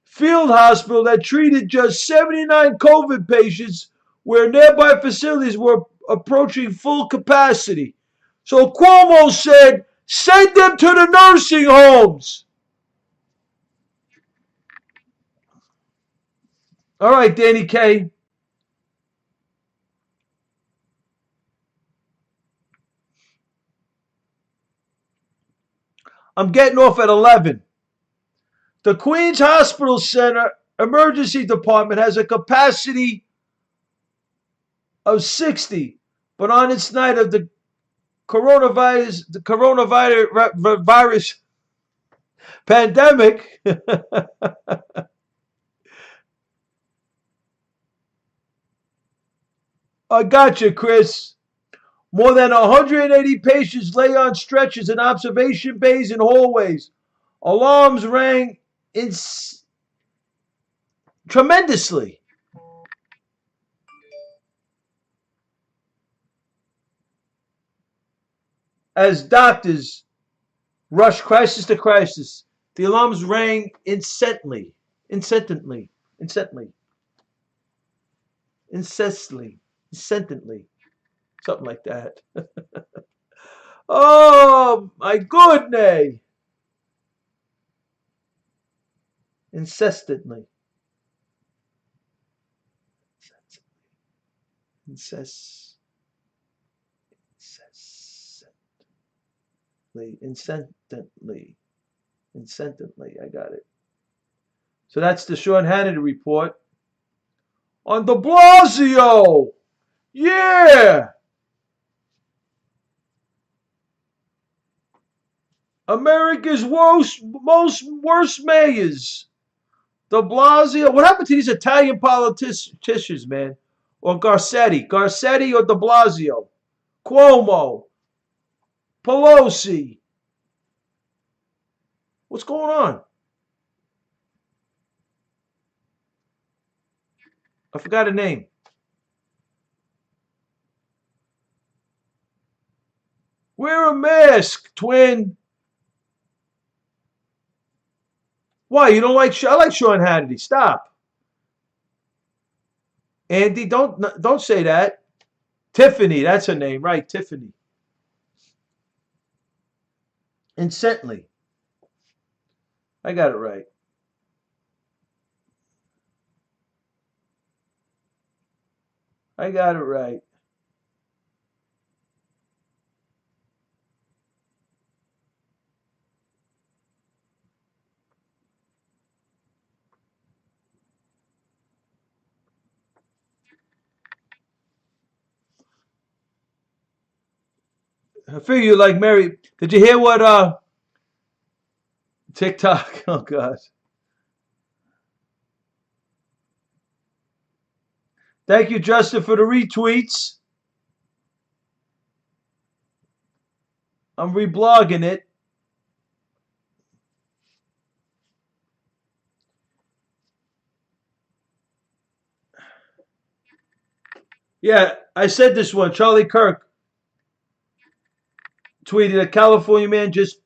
field hospital that treated just 79 COVID patients where nearby facilities were approaching full capacity. So Cuomo said, send them to the nursing homes. All right, Danny Kaye. I'm getting off at 11. The Queens Hospital Center Emergency Department has a capacity of 60, but on its night of the coronavirus pandemic, I got you, Chris. More than 180 patients lay on stretchers in observation bays and hallways. Alarms rang tremendously as doctors rushed crisis to crisis. The alarms rang incessantly, incessantly, incessantly, something like that. Oh my goodness! Incessantly. Incessantly. I got it. So that's the Sean Hannity report on de Blasio. Yeah. America's worst mayors. De Blasio. What happened to these Italian politicians, man? Or Garcetti or de Blasio, Cuomo, Pelosi. What's going on? I forgot a name. Wear a mask, twin. Why, you don't like? I like Sean Hannity. Stop, Andy. Don't say that. Tiffany, that's her name, right? Tiffany. Incessantly. I got it right. I got it right. I figure you like Mary. Did you hear what TikTok? Oh God. Thank you, Justin, for the retweets. I'm reblogging it. Yeah, I said this one. Charlie Kirk tweeted, a California man just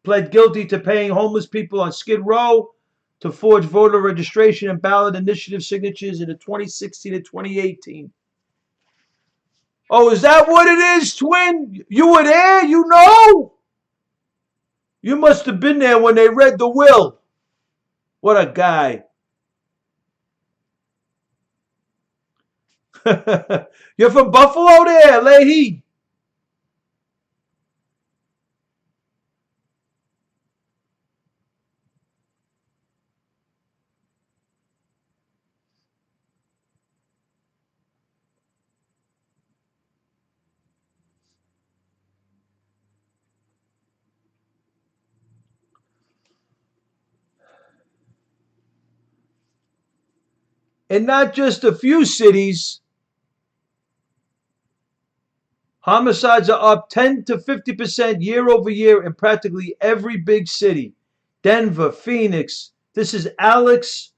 pled guilty to paying homeless people on Skid Row to forge voter registration and ballot initiative signatures in the 2016 and 2018. Oh, is that what it is, twin? You were there? You know? You must have been there when they read the will. What a guy. You're from Buffalo there, Leahy. In not just a few cities, homicides are up 10 to 50% year over year in practically every big city. Denver, Phoenix, This is Alex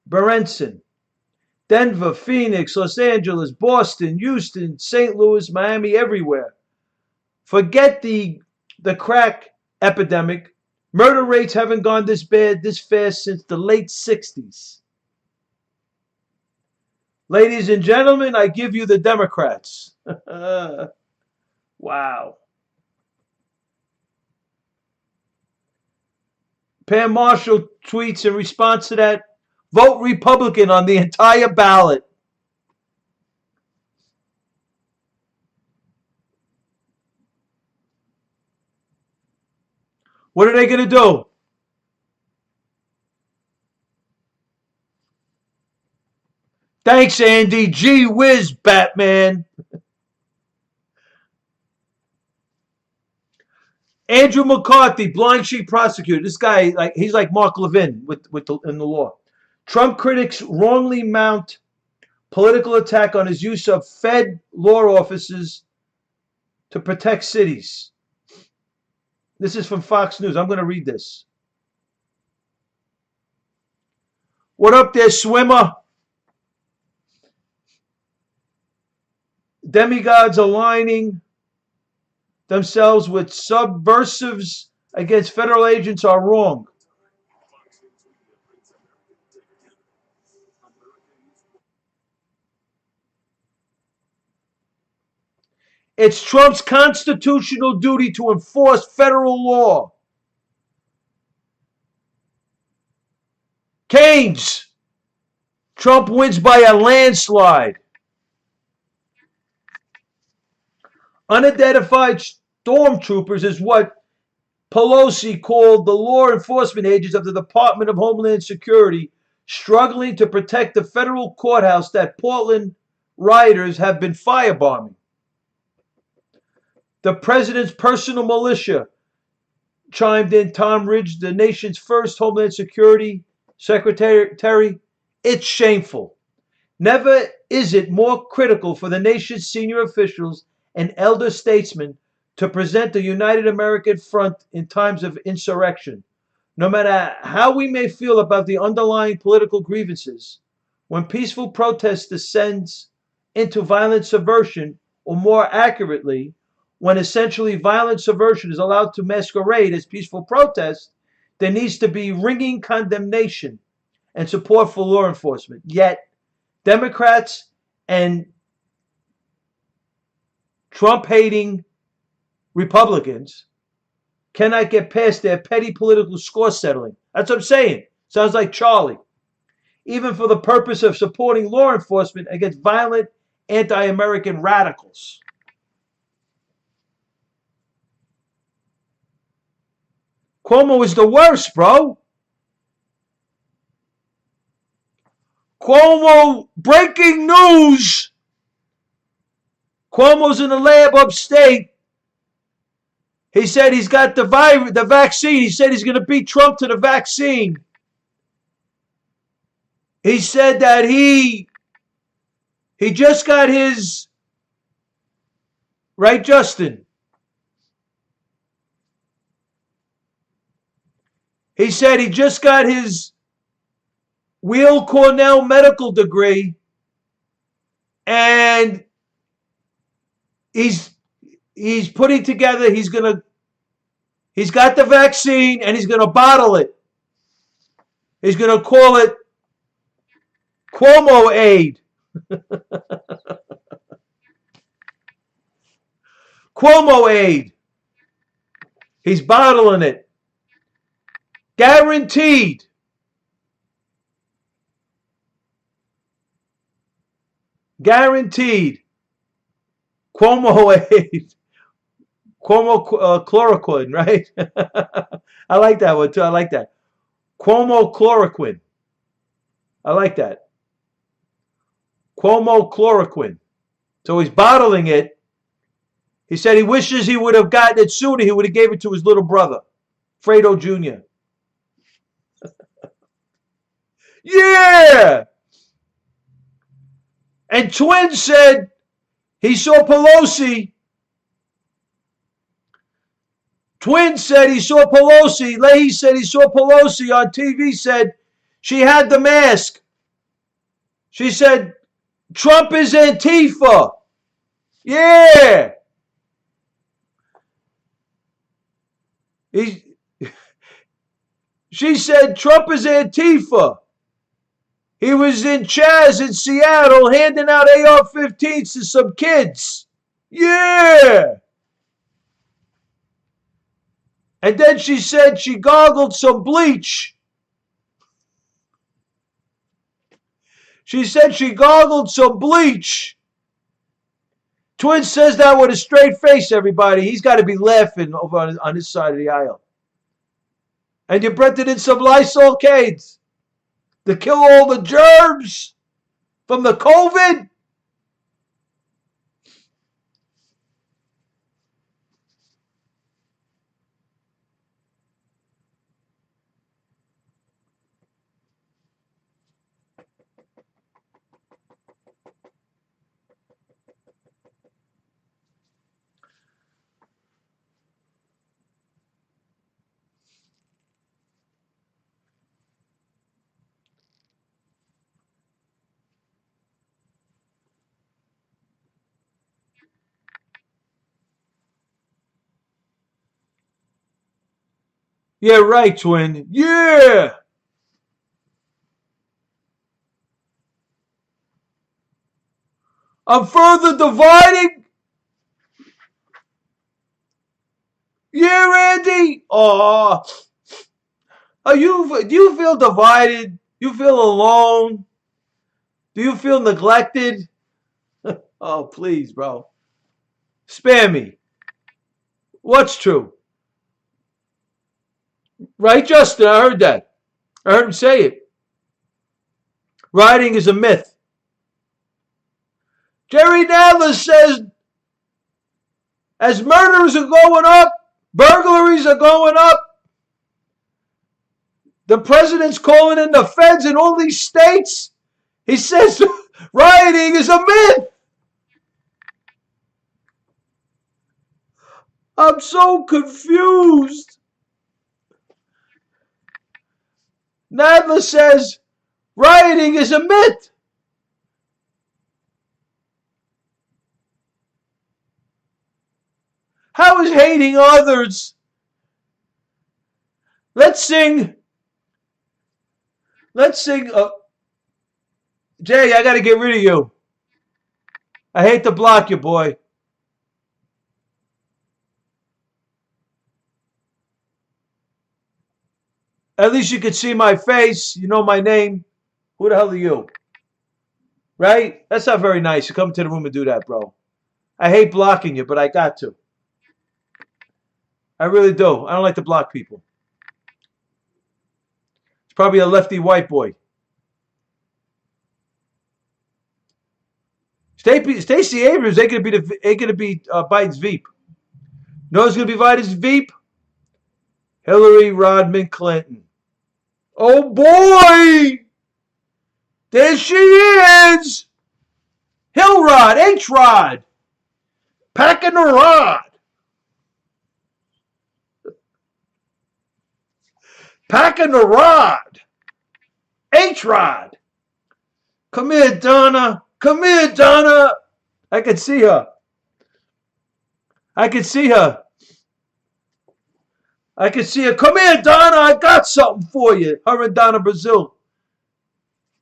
Berenson. Denver, Phoenix, Los Angeles, Boston, Houston, St. Louis, Miami, everywhere. Forget the crack epidemic. Murder rates haven't gone this bad, this fast since the late 60s. Ladies and gentlemen, I give you the Democrats. Wow. Pam Marshall tweets in response to that, vote Republican on the entire ballot. What are they going to do? Thanks, Andy. Gee whiz, Batman. Andrew McCarthy, blind sheep prosecutor. This guy, he's like Mark Levin in the law. Trump critics wrongly mount political attack on his use of Fed law offices to protect cities. This is from Fox News. I'm going to read this. What up there, swimmer? Demigods aligning themselves with subversives against federal agents are wrong. It's Trump's constitutional duty to enforce federal law. Keynes. Trump wins by a landslide. Unidentified stormtroopers is what Pelosi called the law enforcement agents of the Department of Homeland Security struggling to protect the federal courthouse that Portland rioters have been firebombing. The president's personal militia, chimed in Tom Ridge, the nation's first Homeland Security Secretary. It's shameful. Never is it more critical for the nation's senior officials and elder statesmen to present a united American front in times of insurrection. No matter how we may feel about the underlying political grievances, when peaceful protest descends into violent subversion, or more accurately, when essentially violent subversion is allowed to masquerade as peaceful protest, there needs to be ringing condemnation and support for law enforcement. Yet, Democrats and Trump-hating Republicans cannot get past their petty political score settling. That's what I'm saying. Sounds like Charlie. Even for the purpose of supporting law enforcement against violent anti-American radicals. Cuomo is the worst, bro. Cuomo, breaking news. Cuomo's in the lab upstate. He said he's got the vaccine. He said he's going to beat Trump to the vaccine. He said that he just got his, right, Justin? He said he just got his Weill Cornell medical degree, and he's putting together, he's got the vaccine, and he's going to bottle it. He's going to call it Cuomo Aid. Cuomo Aid. He's bottling it. Guaranteed. Guaranteed. Cuomo Aid. Cuomo chloroquine, right? I like that one too. I like that. Cuomo chloroquine. I like that. Cuomo chloroquine. So he's bottling it. He said he wishes he would have gotten it sooner. He would have gave it to his little brother, Fredo Jr. Yeah! And Twin said he saw Pelosi Twin said he saw Pelosi. Leahy said he saw Pelosi on TV, said she had the mask. She said, Trump is Antifa. Yeah. She said Trump is Antifa. He was in Chaz in Seattle handing out AR-15s to some kids. Yeah. And then she said she goggled some bleach. She said she goggled some bleach. Twin says that with a straight face, everybody. He's got to be laughing over on his side of the aisle. And you brented in some Lysol cades to kill all the germs from the COVID? Yeah, right, Twin. Yeah. I'm further dividing. Yeah, Randy. Oh, do you feel divided? You feel alone? Do you feel neglected? Oh, please, bro. Spare me. What's true? Right, Justin? I heard that. I heard him say it. Rioting is a myth. Jerry Nadler says as murders are going up, burglaries are going up, the president's calling in the feds in all these states. He says rioting is a myth. I'm so confused. Nadler says rioting is a myth. How is hating others? Let's sing. Jay, I got to get rid of you. I hate to block you, boy. At least you could see my face. You know my name. Who the hell are you? Right? That's not very nice. You come to the room and do that, bro. I hate blocking you, but I got to. I really do. I don't like to block people. It's probably a lefty white boy. Stacey Abrams ain't gonna be Biden's Veep. No, who's gonna be Biden's Veep? Hillary Rodham Clinton. Oh boy! There she is! Hillrod, H-Rod. Packing the rod. Packing the rod. H-Rod. Come here, Donna. Come here, Donna. I can see her. I can see her. I can see her. Come here, Donna. I got something for you. Her and Donna Brazil.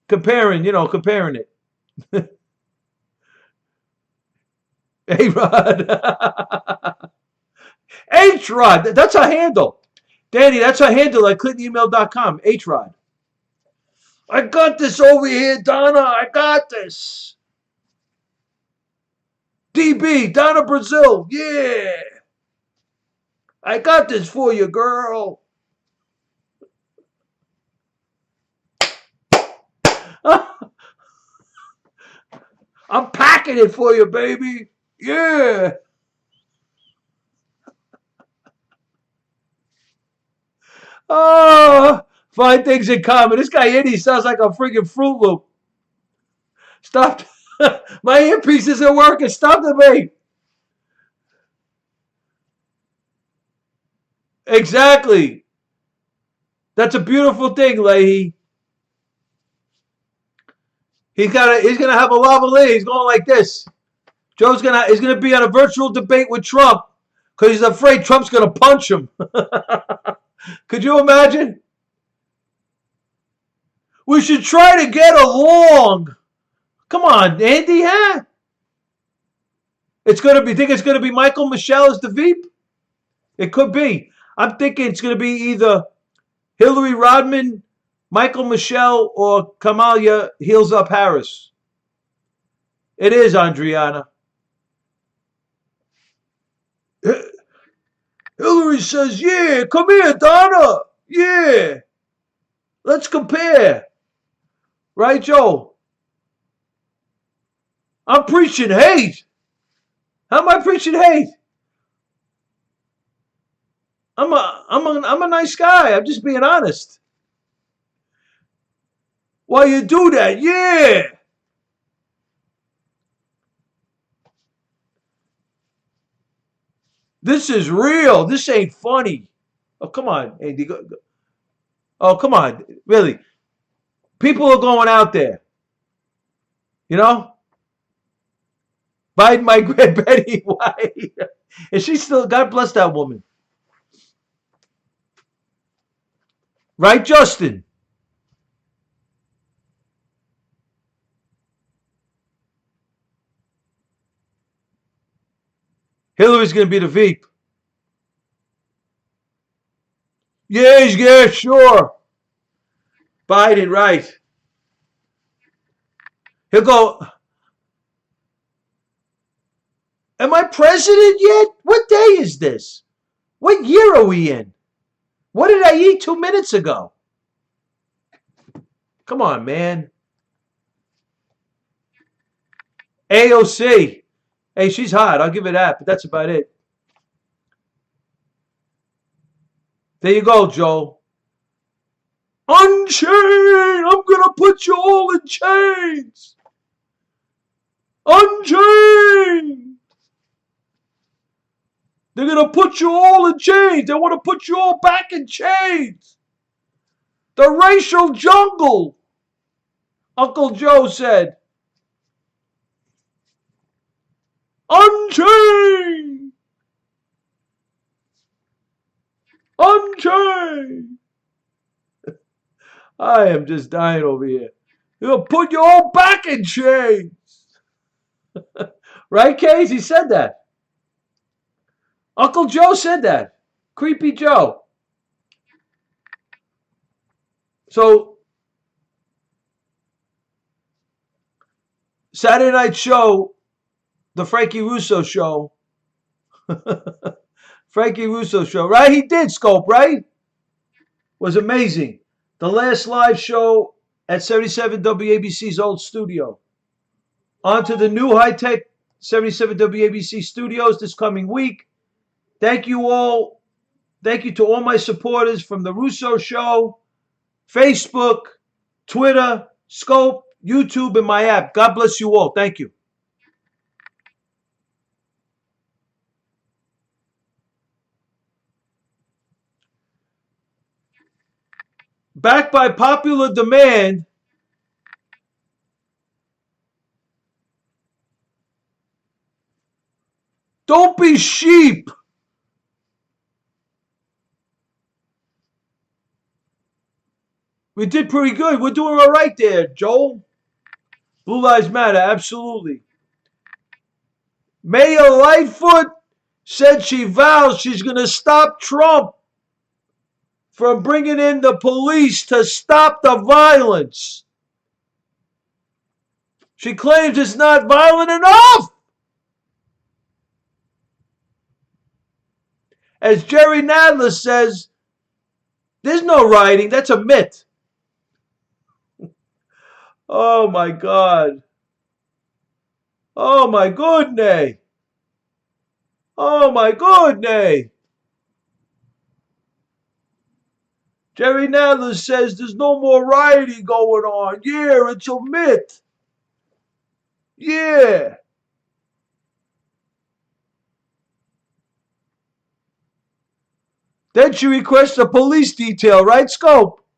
Comparing it. A-Rod. H-Rod. That's her handle. Danny, that's her handle at ClintonEmail.com. H-Rod. I got this over here, Donna. I got this. DB, Donna Brazil. Yeah. I got this for you, girl. I'm packing it for you, baby. Yeah. Oh, find things in common. This guy Eddie sounds like a freaking Fruit Loop. Stop. My earpiece isn't working. Stop the beat. Exactly. That's a beautiful thing, Leahy. He's gonna have a lavalier. He's going like this. He's gonna be on a virtual debate with Trump because he's afraid Trump's gonna punch him. Could you imagine? We should try to get along. Come on, Andy, huh? Think it's gonna be Michael Michelle as the Veep? It could be. I'm thinking it's gonna be either Hillary Rodman, Michael Michelle, or Kamala Heels Up Harris. It is, Adriana. Hillary says, yeah, come here, Donna. Yeah. Let's compare. Right, Joe? I'm preaching hate. How am I preaching hate? I'm a nice guy. I'm just being honest. Why you do that? Yeah. This is real. This ain't funny. Oh, come on, Andy. Oh, come on. Really. People are going out there. You know? Biden, my grand Betty White. And she still, God bless that woman. Right, Justin? Hillary's going to be the Veep. Yeah, sure. Biden, right. He'll go, am I president yet? What day is this? What year are we in? What did I eat 2 minutes ago? Come on, man. AOC. Hey, she's hot. I'll give her that, but that's about it. There you go, Joe. Unchained! I'm going to put you all in chains! Unchained! They're going to put you all in chains. They want to put you all back in chains. The racial jungle, Uncle Joe said. Unchained! Unchained! I am just dying over here. They're going to put you all back in chains. Right, Case? He said that. Uncle Joe said that. Creepy Joe. So, Saturday night show, the Frankie Russo show. Frankie Russo show, right? He did, Scope, right? Was amazing. The last live show at 77 WABC's old studio. On to the new high-tech 77 WABC studios this coming week. Thank you all. Thank you to all my supporters from the Russo Show, Facebook, Twitter, Scope, YouTube, and my app. God bless you all. Thank you. Backed by popular demand, don't be sheep. We did pretty good. We're doing all right there, Joel. Blue Lives Matter, absolutely. Mayor Lightfoot said she vows she's going to stop Trump from bringing in the police to stop the violence. She claims it's not violent enough. As Jerry Nadler says, there's no rioting. That's a myth. Oh, my God. Oh, my goodness. Oh, my goodness. Jerry Nadler says there's no more rioting going on. Yeah, it's a myth. Yeah. Then she requests a police detail, right, Scope?